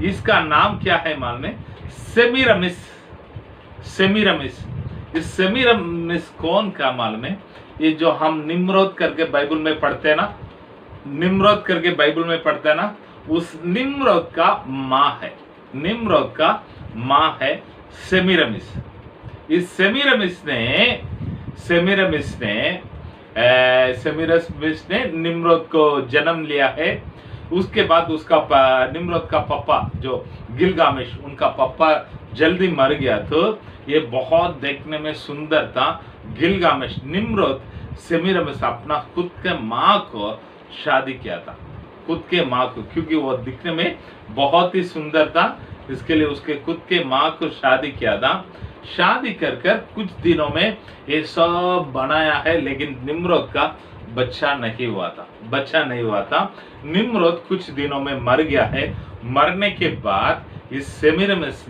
इसका नाम क्या है मालूम है? सेमीरामिस। इस सेमीरामिस कौन का मालूम है? ये जो हम निम्रोद करके बाइबल में पढ़ते हैं ना, निम्रोद करके बाइबल में पढ़ते हैं ना, उस निम्रोद का माँ है, निम्रोद का माँ है सेमीरामिस। इस सेमीरामिस ने निम्रोद को जन्म लिया है। उसके बाद उसका निम्रोद का पापा जो गिलगामेश, उनका पापा जल्दी मर गया, तो ये बहुत देखने में सुंदर था। गिलगामेश, निम्रोद सेमीरामिस अपना खुद के माँ को शादी किया था, खुद के माँ को, क्योंकि वो दिखने में बहुत ही सुंदर था, इसके लिए उसके खुद के माँ को शादी किया था। शादी कर कुछ दिनों में ये सब बनाया है, लेकिन निम्रोद का बच्चा नहीं हुआ था। निम्रोद कुछ दिनों में मर गया है। मरने के बाद इस सेमीरामिस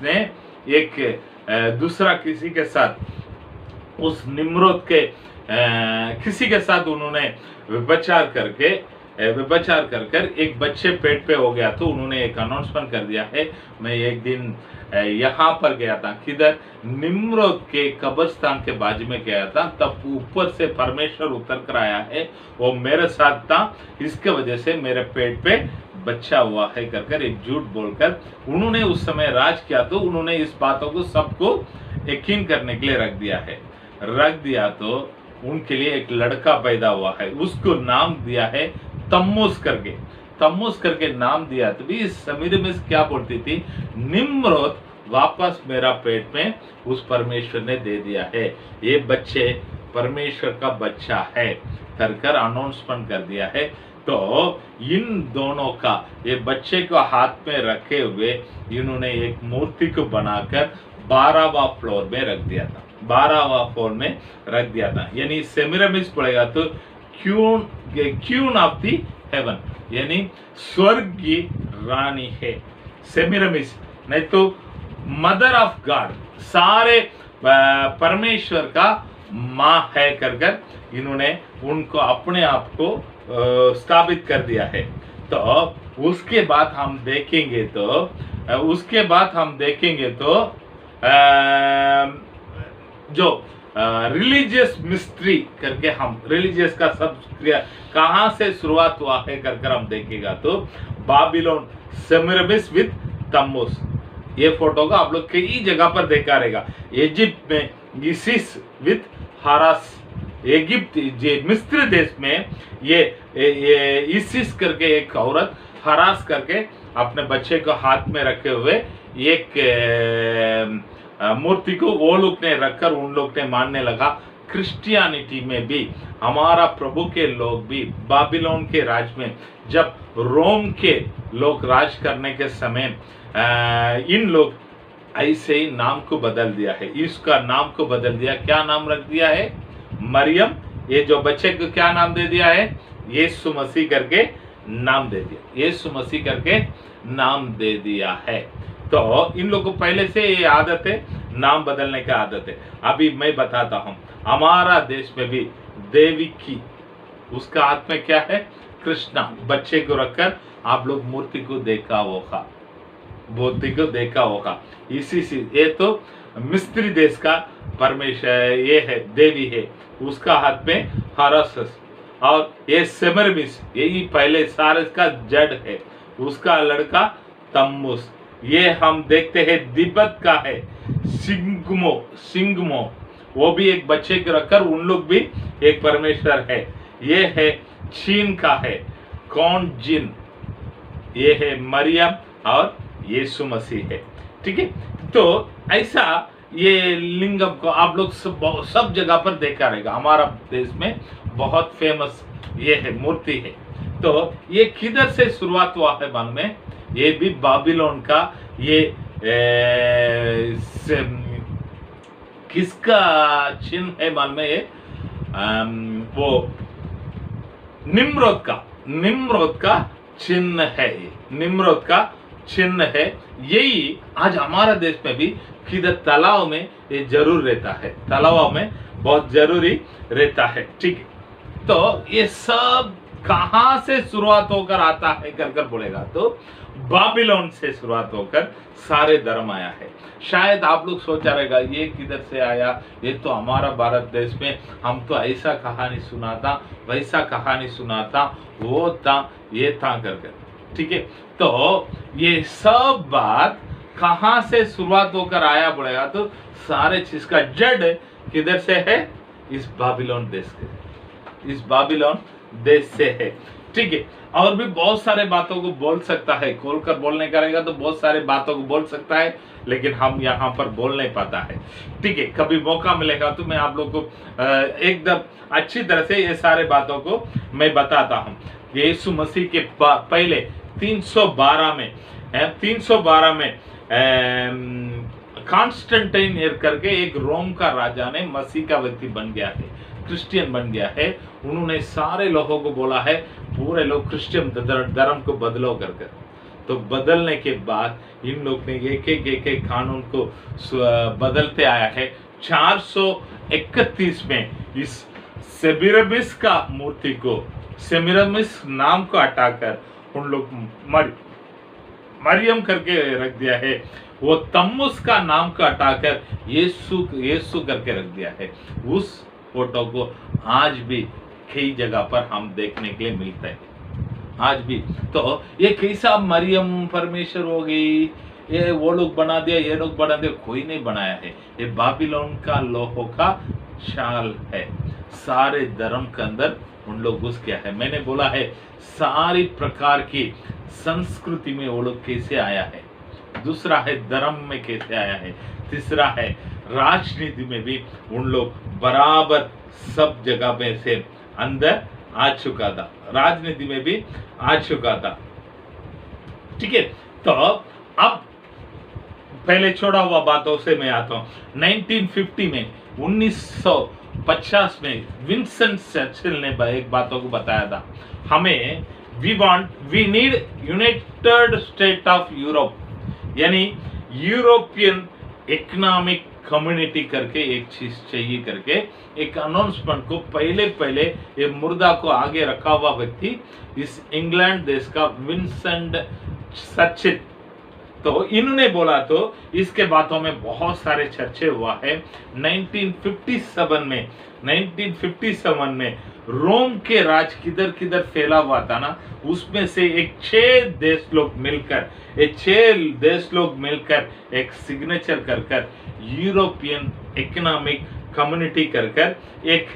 ने एक दूसरा किसी के साथ, उस निम्रोद के किसी के साथ उन्होंने व्यभिचार कर एक बच्चे पेट पे हो गया, तो उन्होंने एक अनाउंसमेंट कर दिया है। मैं एक दिन यहाँ पर गया था, किधर, निम्रोद के कब्रिस्तान के बाजू में गया था, तब ऊपर से परमेश्वर उतर कर आया है, वो मेरे साथ था, इसके वजह से मेरे पेट पे बच्चा हुआ है कर एक झूठ बोलकर उन्होंने उस समय राज किया। तो उन्होंने इस बातों को सबको यकीन करने के लिए रख दिया, तो उनके लिए एक लड़का पैदा हुआ है, उसको नाम दिया है तम्मुस करके नाम दिया। तो भी सेमीरामिस क्या बोलती थी, निम्रोद वापस मेरा पेट में उस परमेश्वर ने दे दिया है, ये बच्चे परमेश्वर का बच्चा है कर अनाउंसमेंट कर दिया है। तो इन दोनों का, ये बच्चे को हाथ में रखे हुए इन्होंने एक मूर्ति को बनाकर 12वां फ्लोर में रख दिया था। यानी सेमीरामिस पड़ेगा तो क्यून ऑफ द हेवन, यानी स्वर्ग की रानी है सेमीरामिस, नहीं तो मदर ऑफ गॉड, सारे परमेश्वर का माँ है कर इन्होंने उनको अपने आप को स्थापित कर दिया है। तो उसके बाद हम देखेंगे तो जो रिलीजियस मिस्ट्री करके, हम रिलीजियस का सब कहाँ से शुरुआत हुआ है कर हम देखेगा, तो बाबिलोन, सेमीरामिस विद तम्मुस, ये फोटो का आप लोग कई जगह पर देखा रहेगा। इजिप्ट में इसिस विद हारास, इजिप्ट मिस्र देश में ये इसिस करके एक औरत, हरास करके अपने बच्चे को हाथ में रखे हुए एक मूर्ति को वो लोग ने रखकर उन लोग ने मानने लगा। क्रिश्चियनिटी में भी हमारा प्रभु के लोग भी बाबिलोन के राज में, जब रोम के लोग राज करने के समय इन लोग ऐसे ही नाम को बदल दिया है, इसका नाम को बदल दिया। क्या नाम रख दिया है? मरियम। ये जो बच्चे को क्या नाम दे दिया है? यीशु मसीह करके नाम दे दिया, यीशु मसीह करके नाम दे दिया है। तो इन लोगों को पहले से ये आदत है, नाम बदलने का आदत है। अभी मैं बताता हूँ, हमारा देश में भी देवी की, उसका हाथ में क्या है? कृष्णा। बच्चे को रखकर आप लोग मूर्ति को देखा होगा, इसी से। ये तो मिस्त्री देश का परमेश्वर ये है, देवी है, उसका हाथ में हरस, और ये सेमीरामिस, यही पहले सारे का जड़ है, उसका लड़का तम्मुस। ये हम देखते हैं तिब्बत का है सिंगमो, वो भी एक बच्चे को रखकर उन लोग भी एक परमेश्वर है। ये है चीन का है कौन जिन, ये है मरियम और यीशु मसीह है। ठीक है, तो ऐसा ये लिंगम को आप लोग सब जगह पर देखा रहेगा। हमारा देश में बहुत फेमस ये है मूर्ति है। तो ये किधर से शुरुआत हुआ है मालूम है? ये भी बाबिलोन का, ये किसका चिन्ह है मालूम है? ये वो निम्रोद का चिन्ह है, निम्रोद का चिन्ह है। यही आज हमारा देश में भी किधर तालाब में ये जरूर रहता है, तालाब में बहुत जरूरी रहता है। ठीक है, तो ये सब कहां से शुरुआत होकर आता है कर बोलेगा तो बाबिलोन से शुरुआत होकर सारे धर्म आया है। शायद आप लोग सोचा रहेगा ये किधर से आया, ये तो हमारा भारत देश में हम तो ऐसा कहानी सुनाता, वैसा कहानी सुनाता, वो था ये था कर। ठीक है, तो ये सब बात कहां से शुरुआत होकर आया बोलेगा तो सारे चीज का जड़ किधर से है, इस बाबिलोन देश के, इस बाबिलोन देश से है। ठीक है, और भी बहुत सारे बातों को बोल सकता है, खोलकर बोलने करेगा तो बहुत सारे बातों को बोल सकता है, लेकिन हम यहाँ पर बोल नहीं पाता है। ठीक है, कभी मौका मिलेगा तो मैं आप लोग को एकदम अच्छी तरह से ये सारे बातों को मैं बताता हूँ। यीशु मसीह के पहले 312 में कॉन्स्टेंटाइन करके एक रोम का राजा ने मसीह का व्यक्ति बन गया है, क्रिश्चियन बन गया है। उन्होंने सारे लोगों को बोला है पूरे लोग क्रिश्चियन धर्म को बदलो कर। तो बदलने के बाद इन लोग ने एक कानून को बदलते आया है। 431 में इस सेमिरामिस का मूर्ति को, सेमिरामिस नाम को हटाकर उन लोग मरियम करके रख दिया है। वो तम्मुस का नाम को हटाकर यीशु करके रख दिया है। उस फोटो को आज भी कई जगह पर हम देखने के लिए मिलता है, आज भी। तो ये कैसा मरियम परमेश्वर हो गई, ये वो लोग बना दिया, ये लोग बना दिया, कोई नहीं बनाया है। ये बाबिलोन का लोगों का चाल है। सारे धर्म के अंदर उन लोग घुस गया है। मैंने बोला है सारी प्रकार की संस्कृति में वो लोग कैसे आया है, दूसरा है धर्म में कैसे आया है, तीसरा है राजनीति में भी उन लोग बराबर सब जगह में से अंदर आ चुका था, राजनीति में भी आ चुका था। ठीक है, तो अब पहले छोड़ा हुआ बातों से मैं आता हूं। 1950 में 1950 में विंस्टन चर्चिल ने एक बातों को बताया था, हमें we need United State of Europe, यानी यूरोपियन इकोनॉमिक कम्युनिटी करके एक चीज चाहिए करके एक अनाउंसमेंट को पहले ये मुर्दा को आगे रखा हुआ व्यक्ति इस इंग्लैंड देश का विंस्टन चर्चिल, तो इन्होंने बोला। तो इसके बातों में बहुत सारे चर्चे हुआ है। 1957 में रोम के राज किधर किधर फैला हुआ था ना, उसमें से एक 6 देश लोग मिलकर एक सिग्नेचर कर यूरोपियन इकोनॉमिक कम्युनिटी कर एक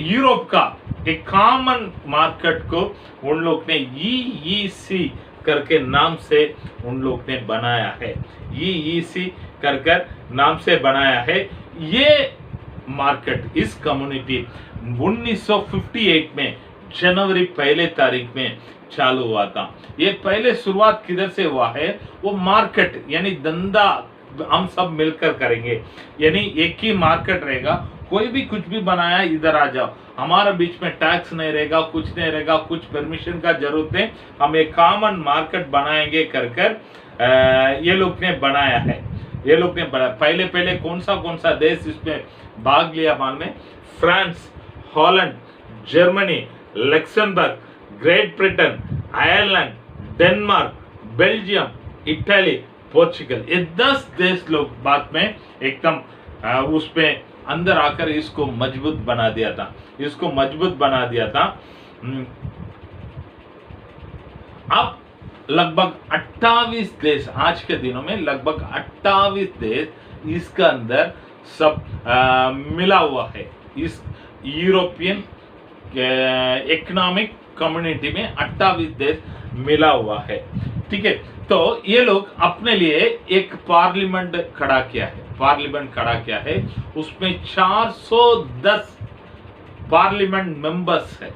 यूरोप का एक कॉमन मार्केट को उन लोग ने EEC करके नाम से उन लोग ने बनाया है। EEC कर नाम से बनाया है। ये मार्केट, इस कम्युनिटी 1958 में जनवरी 1 तारीख में चालू हुआ था। ये पहले शुरुआत किधर से हुआ है, वो मार्केट यानी धंधा हम सब मिलकर करेंगे, यानी एक ही मार्केट रहेगा। कोई भी कुछ भी बनाया इधर आ जाओ, हमारा बीच में टैक्स नहीं रहेगा, कुछ नहीं रहेगा, कुछ परमिशन का जरूरत है, हम एक कॉमन मार्केट बनाएंगे कर ये लोग ने बनाया है। ये लोग ने बनाया। पहले कौन सा देश इसमें भाग लिया मालूम है? France, Holland, Germany, Luxembourg, great Britain, Ireland, Denmark, Belgium, Italy, Portugal, ये 10 देश लोग बाद में एकदम उसमें अंदर आकर इसको मजबूत बना दिया था। अब लगभग 28 देश, आज के दिनों में लगभग 28 देश इसका अंदर सब मिला हुआ है। इस यूरोपियन इकोनॉमिक कम्युनिटी में 28 देश मिला हुआ है। ठीक है, तो ये लोग अपने लिए एक पार्लियामेंट खड़ा किया है। उसमें 410 पार्लियामेंट मेंबर्स है।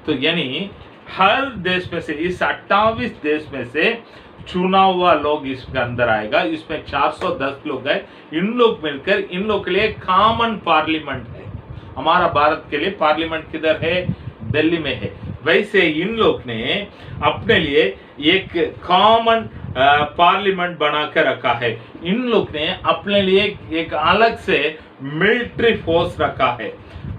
तो यानी हर देश में से, इस 28 देश में से चुना हुआ लोग इसके अंदर आएगा। इसमें 410 लोग हैं। इन लोग मिलकर इन लोग के लिए कॉमन पार्लियामेंट है। हमारा भारत के लिए पार्लियामेंट किधर है? दिल्ली में है। वैसे इन लोग ने अपने लिए एक कॉमन पार्लियामेंट बना के रखा है। इन लोग ने अपने लिए एक अलग से मिलिट्री फोर्स रखा है,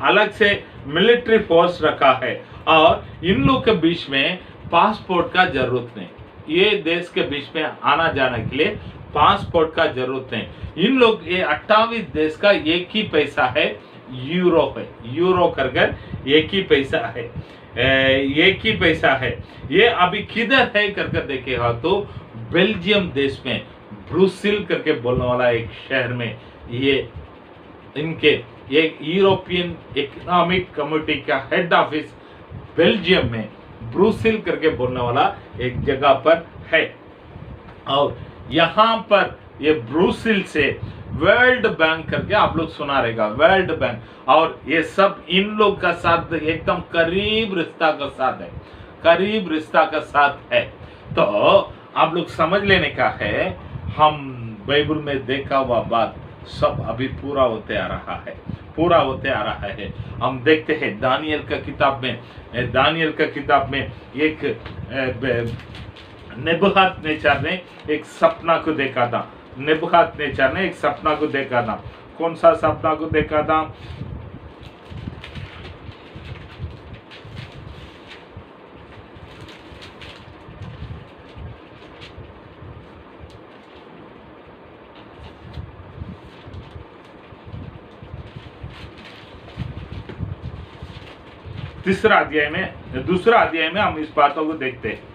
अलग से मिलिट्री फोर्स रखा है। और इन लोग के बीच में पासपोर्ट का जरूरत नहीं, ये देश के बीच में आना जाने के लिए पासपोर्ट का जरूरत नहीं। इन लोग ये 28 देश का एक ही पैसा है, यूरो है। यूरो कर एक ही पैसा है, एक ही पैसा है। ये अभी किधर है करके देखेगा तो बेल्जियम देश में ब्रुसेल करके बोलने वाला एक शहर में ये इनके एक यूरोपियन इकोनॉमिक कम्युनिटी का हेड ऑफिस बेल्जियम में ब्रुसेल करके बोलने वाला एक जगह पर है। और यहाँ पर ये ब्रुसेल से वर्ल्ड बैंक करके आप लोग सुना रहेगा, वर्ल्ड बैंक। और ये सब इन लोग का साथ एकदम करीब रिश्ता का साथ है, करीब रिश्ता का साथ है। तो आप लोग समझ लेने का है, हम बाइबल में देखा हुआ बात सब अभी पूरा होते आ रहा है, पूरा होते आ रहा है। हम देखते हैं दानियल का किताब में, दानियल का किताब में एक नेबूखदनेस्सर ने एक सपना को देखा था। नेबूखदनेस्सर ने एक सपना को देखा था। कौन सा सपना को देखा था? तीसरा अध्याय में, दूसरा अध्याय में हम इस बातों को देखते हैं।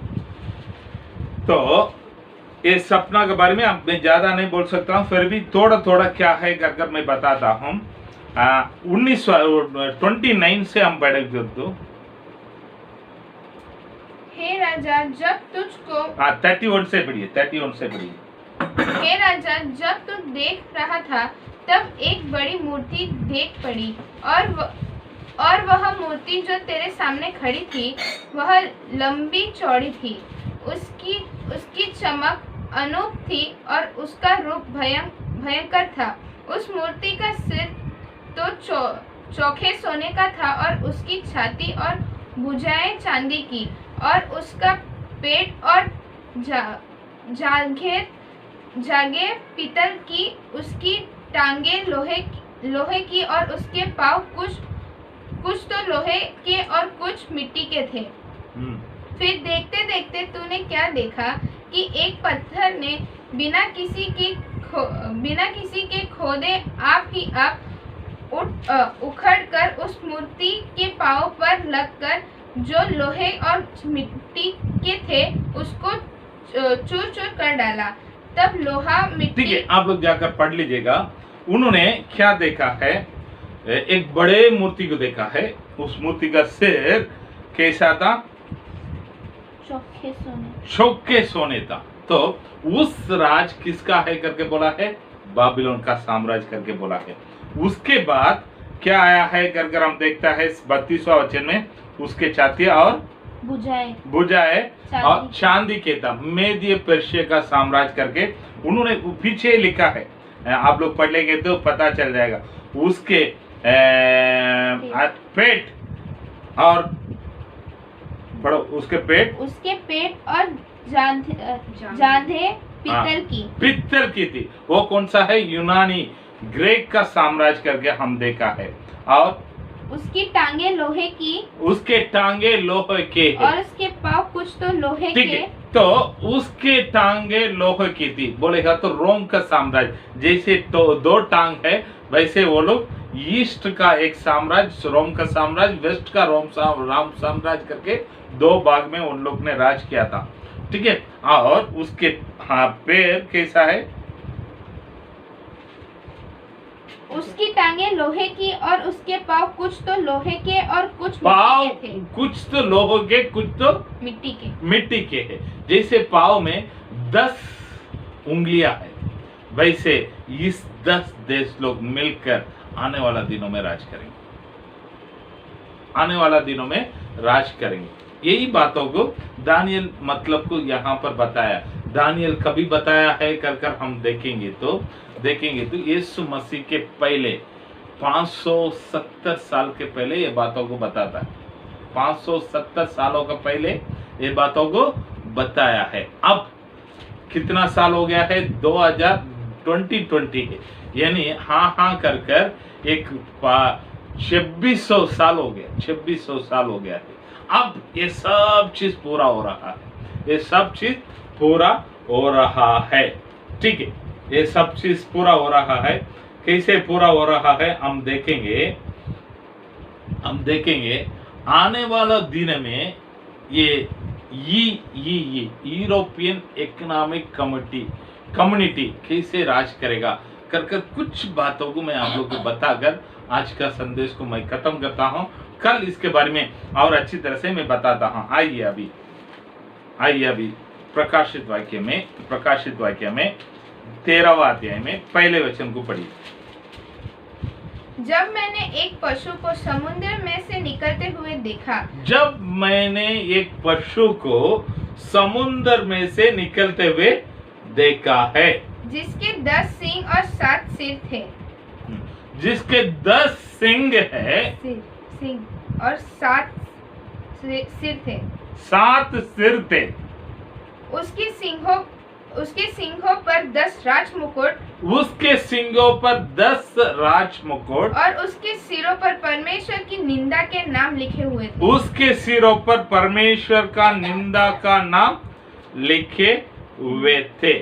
तो इस सपना के बारे में अब मैं ज्यादा नहीं बोल सकता हूँ, फिर भी थोड़ा थोड़ा क्या है कर मैं बताता हूँ। 29 से हम पढ़ेंगे। तो हे राजा, जब तुझको 31 से पढ़िए, 31 से पढ़िए। हे राजा, जब तू देख रहा था तब एक बड़ी मूर्ति देख पड़ी, और वह मूर्ति जो तेरे सामने खड़ी थी वह लंबी चौड़ी थी। उसकी चमक अनूप थी और उसका रूप भयंकर था। उस मूर्ति का सिर तो चोखे सोने का था और उसकी छाती और भुजाएं चांदी की, और उसका पेट और जागे पीतल की, उसकी टांगे लोहे की और उसके पाँव कुछ तो लोहे के और कुछ मिट्टी के थे। फिर देखते देखते तूने क्या देखा कि एक पत्थर ने बिना किसी के खोदे आप ही आप उखड़कर उस मूर्ति के पाँव पर लगकर जो लोहे और मिट्टी के थे उसको चूर चूर कर डाला। तब लोहा मिट्टी। ठीक है, आप लोग जाकर पढ़ लीजिएगा। उन्होंने क्या देखा है? एक बड़े मूर्ति को देखा है। उस मूर्ति का सिर कैसा था? चौके सोने था। तो उस राज किसका है करके बोला है? बाबिलोन का साम्राज्य करके बोला है। उसके बाद क्या आया है करके हम देखता है 32वां वचन में, उसके छाती और भुजाएं और चांदी के था। मेदिय पर्शिया का साम्राज्य करके उन्होंने पीछे लिखा है, आप लोग पढ़ लेंगे तो पता चल जाएगा। उसके पेट और बड़ो, उसके पेट और जांघें पित्तल की थी। वो कौन सा है? यूनानी ग्रीक का साम्राज्य करके हम देखा है। और उसकी टांगे लोहे की, उसके टांगे लोहे के है। और उसके पाँव कुछ तो लोहे के। तो उसके टांगे लोहे की थी। बोलेगा तो रोम का साम्राज्य, जैसे तो 2 टांग है वैसे वो लोग ईस्ट का एक साम्राज्य रोम का साम्राज्य, वेस्ट का रोम साम्राज्य करके 2 भाग में उन लोग ने राज किया था। ठीक है। और उसके पैर कैसा है? उसकी टांगे लोहे की और उसके पाँव कुछ तो लोहे के और कुछ पाँव मिट्टी के थे। कुछ तो लोहे के, कुछ तो मिट्टी के है। जैसे पाँव में 10 उंगलियां है, वैसे इस 10 देश लोग मिलकर आने वाला दिनों में राज करेंगे, आने वाला दिनों में राज करेंगे। यही बातों को दानियल मतलब को यहाँ पर बताया। दानियल कभी बताया है कर हम देखेंगे तो यीशु मसीह के पहले 570 साल के पहले ये बातों को बताता है। 570 सालों का पहले ये बातों को बताया है। अब कितना साल हो गया है? 2020 है, यानी हाँ कर कर एक 2600 साल हो गया, 2600 साल हो गया है। अब ये सब चीज पूरा हो रहा है, ये सब चीज पूरा हो रहा है। ठीक है, ये सब चीज पूरा हो रहा है। कैसे पूरा हो रहा है हम देखेंगे आने वाला दिन में ये यूरोपियन इकोनॉमिक कम्युनिटी कैसे राज करेगा कर कुछ बातों को मैं आप लोग को बताकर आज का संदेश को मैं खत्म करता हूं। कल इसके बारे में और अच्छी तरह से मैं बताता हूं। आइए अभी प्रकाशित वाक्य में 13वां अध्याय में पहले वचन को पढ़िए। जब मैंने एक पशु को समुद्र में से निकलते हुए देखा, जब मैंने एक पशु को समुद्र में से निकलते हुए देखा है, जिसके 10 सींग और 7 सिर थे, जिसके 10 सिंग है, सिंग और 7 सिर थे, 7 सिर थे। उसके सिंघों पर 10 राज मुकुट, उसके सिंगों पर 10 राज मुकुट, और उसके सिरों पर परमेश्वर की निंदा के नाम लिखे हुए थे। उसके सिरों पर परमेश्वर का निंदा का नाम लिखे हुए थे।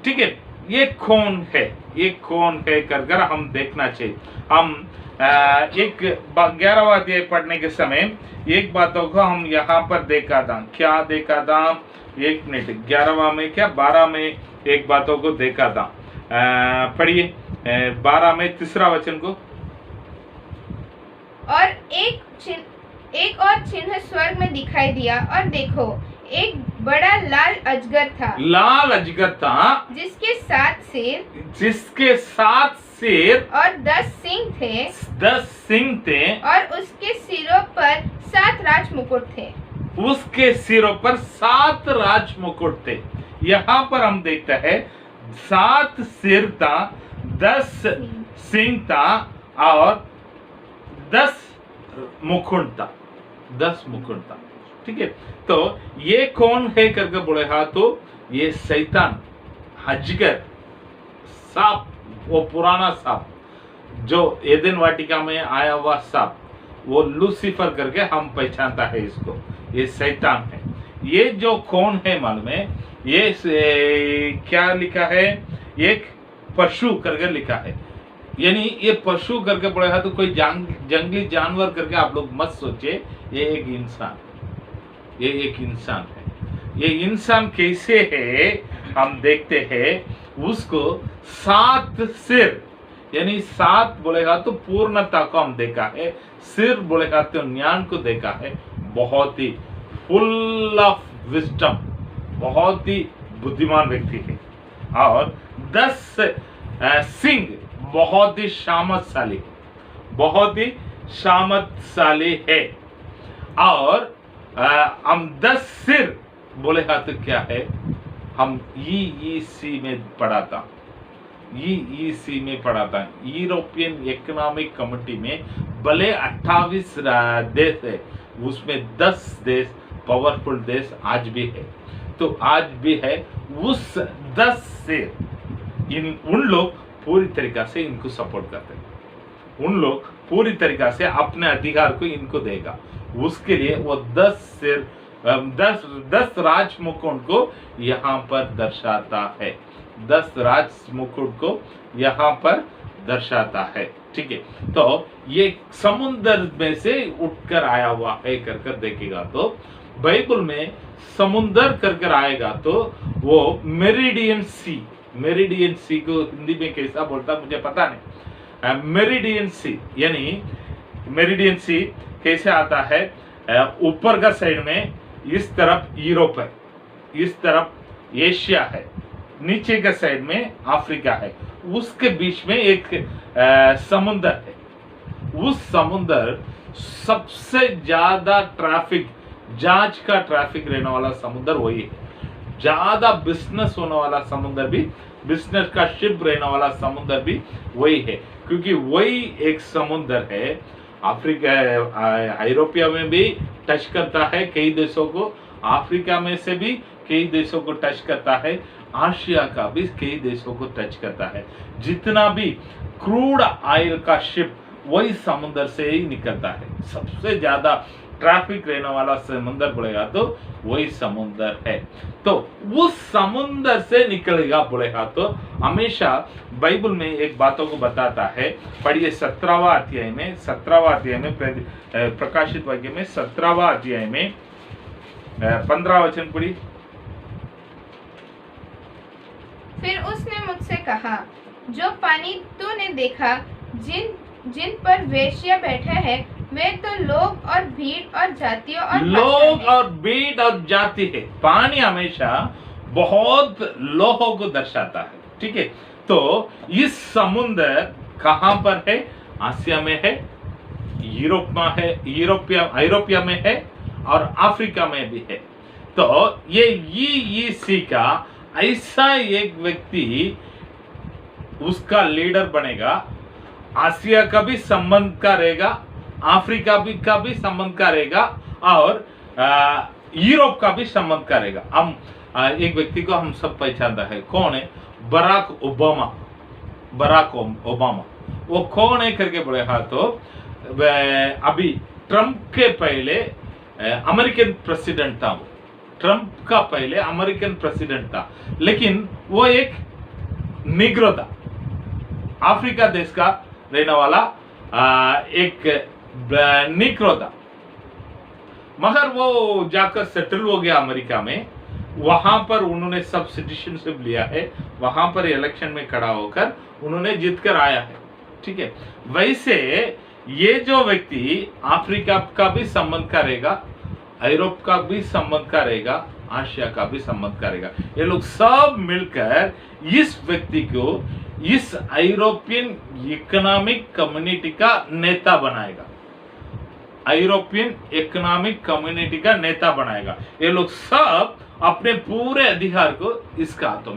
ठीक है, ये कौन है कर हम देखना चाहिए। हम 11वां अध्याय पढ़ने के समय एक बातों को हम यहाँ पर देखा था। क्या देखा था? 1 मिनट, 11वां में क्या 12 में एक बातों को देखा था। पढ़िए 12 में 3रा वचन को। और एक और चिन्ह स्वर्ग में दिखाई दिया, और देखो एक बड़ा लाल अजगर था, जिसके 7 सिर और 10 सींग थे, और उसके सिरों पर 7 राज मुकुट थे। उसके सिरों पर 7 राज मुकुट थे। यहाँ पर हम देखते हैं 7 सिर था, 10 सिंह था और 10 मुकुट था। ठीक है, तो ये कौन है करके बोले? हाँ, तो ये शैतान, अजगर, सांप, वो पुराना सांप जो एदेन वाटिका में आया हुआ सांप, वो लूसीफर करके हम पहचानता है इसको। ये शैतान है। ये जो कौन है मालूम है? ये क्या लिखा है? एक पशु करके लिखा है। यानी ये पशु करके पड़ेगा तो कोई जंगली जानवर करके आप लोग मत सोचे। ये एक इंसान है। ये इंसान कैसे है हम देखते हैं। उसको 7 सिर, यानी 7 बोलेगा तो पूर्णता को हम देखा है, सिर बोलेगा तो ज्ञान को देखा है। बहुत ही फुल ऑफ विजडम, बहुत ही बुद्धिमान व्यक्ति है। और 10 सिंह बहुत ही सामर्थशाली है। और हम 10 सिर बोले तो क्या है? हम ईईसी में पढ़ा था, यूरोपियन इकोनॉमिक कम्युनिटी में भले 28 देश है, उसमें 10 देश पावरफुल देश आज भी है। तो आज भी है उस 10 से उन लोग पूरी तरीका से इनको सपोर्ट करते हैं। उन लोग पूरी तरीका से अपने अधिकार को इनको देगा। उसके लिए वो 10 राज मुकुट को यहाँ पर दर्शाता है। 10 राज मुकुट को यहाँ पर दर्शाता है। ठीक है, तो ये समुद्र में से उठकर आया हुआ है कर देखेगा तो बाइबल में समुद्र कर आएगा तो वो मेरिडियन सी को हिंदी में कैसा बोलता मुझे पता नहीं। मेरिडियन सी यानी मेरिडियन सी कैसे आता है? ऊपर का साइड में इस तरफ यूरोप है, इस तरफ एशिया है, नीचे का साइड में अफ्रीका है, उसके बीच में एक समुद्र है। उस समुद्र सबसे ज्यादा ट्रैफिक, जहाज का ट्रैफिक रहने वाला समुद्र वही है। ज्यादा बिजनेस होने वाला समुद्र भी, बिजनेस का शिप रहने वाला समुद्र भी वही है, क्योंकि वही एक समुद्र है। अफ्रीका, यूरोपिया में भी टच करता है कई देशों को, अफ्रीका में से भी कई देशों को टच करता है, आशिया का भी कई देशों को टच करता है। जितना भी क्रूड ऑयल का शिप वही समुद्र से ही निकलता है। सबसे ज्यादा ट्रैफिक रहने वाला समुद्र बोलेगा तो वही समुद्र है। तो उस समुद्र से निकलेगा बोलेगा तो हमेशा बाइबल में एक बातों को बताता है। पढ़िए 17वां अध्याय में प्रकाशित वाक्य में 17वां अध्याय में 15 वचन पढ़ी। फिर उसने मुझसे कहा, जो पानी तूने देखा, जिन पर वेश्या बैठा है, वे तो लोग और भीड़ और जातियों और लोग और भीड़ और जाति है। पानी हमेशा बहुत लोगों को दर्शाता है, ठीक है। तो इस समुद्र कहां पर है? आसिया में है, यूरोप में है, यूरोपिया में है और अफ्रीका में भी है। तो ये ईईसी का ऐसा एक व्यक्ति उसका लीडर बनेगा। आसिया का भी संबंध का रहेगा, अफ्रीका का भी संबंध का रहेगा और यूरोप का भी संबंध का रहेगा। हम एक व्यक्ति को हम सब पहचानता है, कौन है? Barack Obama. वो कौन है करके बोले हाँ, तो अभी ट्रंप के पहले अमेरिकन प्रेसिडेंट था। वो ट्रंप का पहले अमेरिकन प्रेसिडेंट था, लेकिन वो एक निग्रो था, अफ्रीका देश का रहने वाला एक निग्रो था। मगर वो जाकर सेटल हो गया अमेरिका में। वहां पर उन्होंने सब सिटीजनशिप लिया है, वहां पर इलेक्शन में खड़ा होकर उन्होंने जीत कर आया है, ठीक है। वैसे ये जो व्यक्ति अफ्रीका का भी संबंध करेगा, यूरोप का भी संबंध करेगा, आशिया का भी संबंध करेगा। ये लोग सब मिलकर इस व्यक्ति को इस यूरोपियन इकोनॉमिक कम्युनिटी का नेता बनाएगा। यूरोपियन इकोनॉमिक कम्युनिटी का नेता बनाएगा। ये लोग सब अपने पूरे अधिकार को इसका हाथों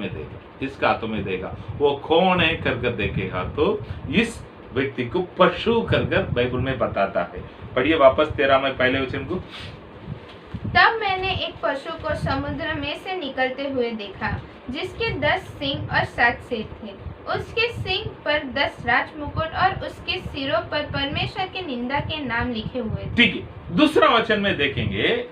में देगा। वो कौन है कर देखेगा तो इस व्यक्ति को पशु कर बाइबल में बताता है। पढ़िए वापस 13 में पहले वचन को। तब मैंने एक पशु को समुद्र में से निकलते हुए देखा, जिसके 10 सींग और 7 सिर थे। उसके सींग पर 10 राजमुकुट और उसके सिरों पर परमेश्वर की निंदा के नाम लिखे हुए थे। ठीक है, दूसरा वचन में देखेंगे।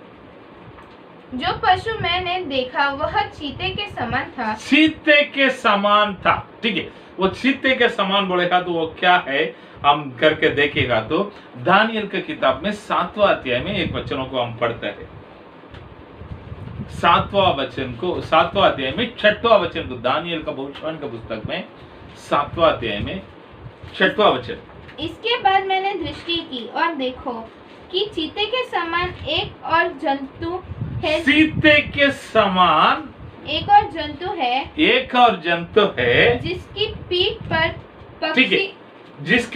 जो पशु मैंने देखा वह चीते के समान था। चीते के समान था, ठीक है। वो चीते के समान बोलेगा तो वो क्या है हम करके देखेगा तो दानियल की किताब में 7वां अध्याय में एक वचनों को हम पढ़ते हैं। 7वां अध्याय में 6वां वचन को, दानियल का भविष्यवाणी का पुस्तक में 7वां अध्याय में 6वां वचन। इसके बाद मैंने दृष्टि की और देखो कि चीते के समान एक और जंतु है। चीते के समान एक और जंतु है जिसकी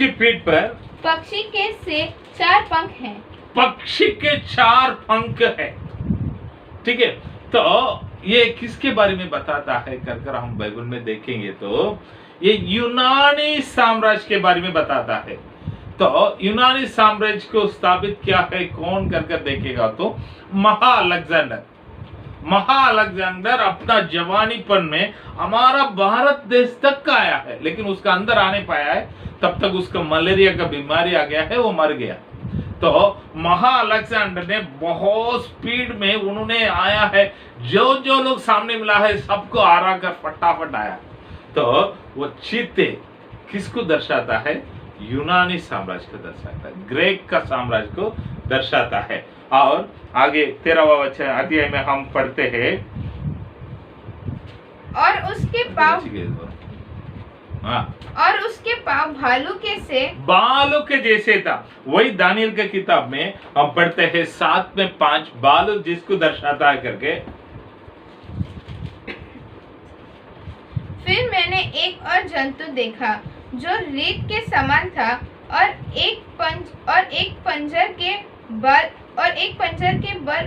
पीठ पर पक्षी के से 4 पंख हैं। पक्षी के 4 पंख है, ठीक है। तो ये किसके बारे में बताता है कर हम बाइबल में देखेंगे तो ये यूनानी साम्राज्य के बारे में बताता है। तो यूनानी साम्राज्य को स्थापित किया है कौन कर देखेगा तो महा अलेक्जेंडर अपना जवानीपन में हमारा भारत देश तक का आया है, लेकिन उसका अंदर आने पाया है तब तक उसका मलेरिया का बीमारी आ गया है, वो मर गया। तो महा अलेक्जेंडर ने बहुत स्पीड में उन्होंने आया है, जो लोग सामने मिला है सबको हरा कर फटाफट आया। तो वो चीते किसको दर्शाता है? यूनानी साम्राज्य को दर्शाता है, ग्रीक का साम्राज्य को दर्शाता है। और आगे 13वां वचन अध्याय में हम पढ़ते हैं। और उसके पाँव भालू के जैसे था। वही दानियल के किताब में हम पढ़ते हैं 7 में 5 भालू जिसको दर्शाता है करके। फिर मैंने एक और जंतु देखा जो रीछ के समान था और एक पंजर के बल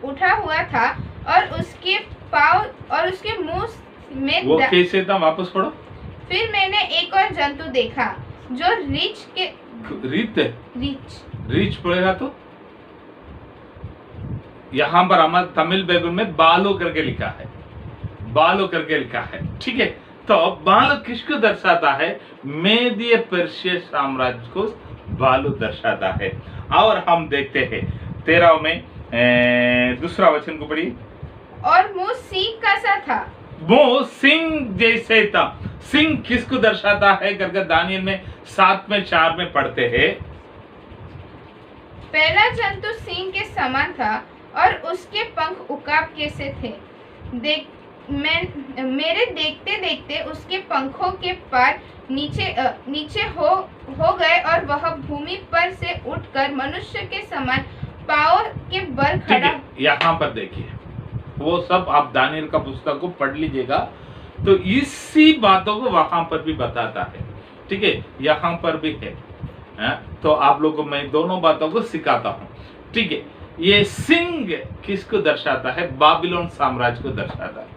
उठा हुआ था और उसके पाँव और उसके मुंह में वो कैसे था? वापस पढ़ो। फिर मैंने एक और जंतु देखा जो रीछ पड़ेगा तो यहाँ पर हमारे तमिल बाइबल में बालो करके लिखा है, बालो करके लिखा है, ठीक है। तो बालो किसको दर्शाता है? मेदिय पर्शिया साम्राज्य को बालो दर्शाता है। और हम देखते हैं 13 में दूसरा वचन को पढ़िए। और मुंह सिंह का सा था। वो सिंह जैसे था। सिंह किसको दर्शाता है करके दानियल में 7-4 में पढ़ते हैं। पहला जंतु सिंह के समान था और उसके पंख उकाब के से थे। मेरे देखते देखते उसके पंखों के पार नीचे हो गए और वह भूमि पर से उठकर मनुष्य के समान पांव के बल खड़ा। यहाँ पर देखिए, वो सब आप दानियल का पुस्तक को पढ़ लीजिएगा, तो इसी बातों को वहां पर भी बताता है, ठीक है, यहाँ पर भी है। तो आप लोगों को मैं दोनों बातों को सिखाता हूँ, ठीक है। ये सिंह किसको दर्शाता है? बाबिलोन साम्राज्य को दर्शाता है।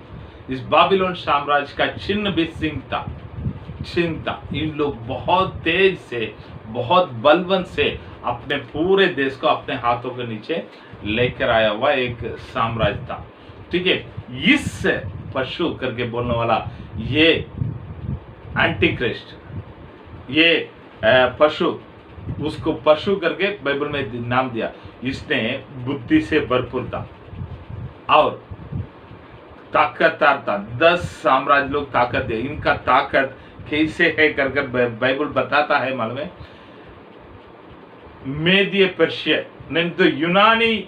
इस बाबिलोन साम्राज्य का चिन्ह भी सिंह था। इन लोग बहुत तेज से, बहुत बलवंत से अपने पूरे देश को अपने हाथों के नीचे लेकर आया हुआ एक साम्राज्य था, ठीक है। इस पशु करके बोलने वाला ये एंटीक्रिस्ट, ये पशु, उसको पशु करके बाइबल में नाम दिया। इसने बुद्धि से भरपूर था और ताकतदार था। 10 साम्राज्य लोग ताकत है। इनका ताकत कैसे है करके बाइबल बताता है। मालूम है, मेदिय पर्शिया नहीं तो यूनानी,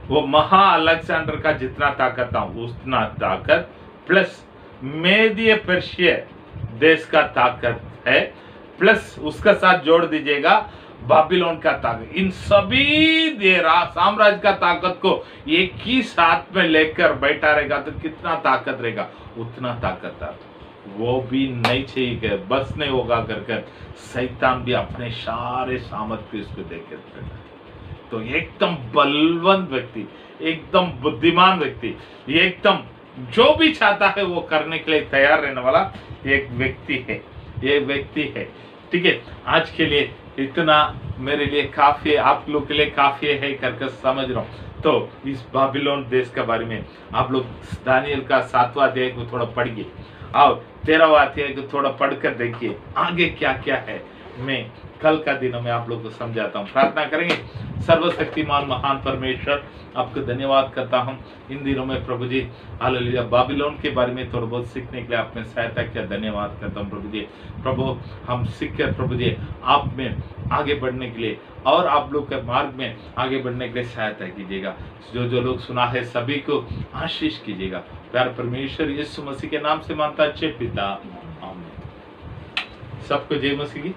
वो महा अलेक्जेंडर का जितना ताकत था उतना ताकत प्लस मेदिय पर्शिया देश का ताकत है, प्लस उसका साथ जोड़ दीजिएगा बाबिलोन का ताकत। इन सभी साम्राज्य का ताकत को एक ही साथ में लेकर बैठा रहेगा तो कितना ताकत रहेगा? उतना ताकत था। वो भी नहीं चाहिए, बस नहीं होगा करके शैतान भी अपने सारे सामर्थ्य इसको देकर, तो एकदम बलवंत व्यक्ति, एकदम बुद्धिमान व्यक्ति, एकदम जो भी चाहता है वो करने के लिए तैयार रहने वाला एक व्यक्ति है, ये व्यक्ति है, ठीक है। आज के लिए इतना मेरे लिए काफी है, आप लोग के लिए काफी है करके समझ रहा हूँ। तो इस बाबिलोन देश के बारे में आप लोग दानियल का 7वां अध्याय को थोड़ा पढ़िए और 13वां अध्याय को थोड़ा पढ़कर देखिए आगे क्या क्या है। मैं कल का दिनों में आप लोग को समझाता हूँ। प्रार्थना करेंगे। सर्वशक्तिमान महान परमेश्वर, आपको धन्यवाद करता हूँ इन दिनों में प्रभु जी। हालेलुया। बाबिलोन के बारे में थोड़ा बहुत सीखने के लिए आपने सहायता किया, धन्यवाद करता हूँ प्रभु जी। प्रभु हम सीख कर प्रभु जी आप में आगे बढ़ने के लिए और आप लोग के मार्ग में आगे बढ़ने के लिए सहायता कीजिएगा। जो लोग सुना है सभी को आशीष कीजिएगा। प्यार परमेश्वर यीशु मसीह के नाम से मांगता अच्छे पिता, आमीन। सबको जय मसीह की।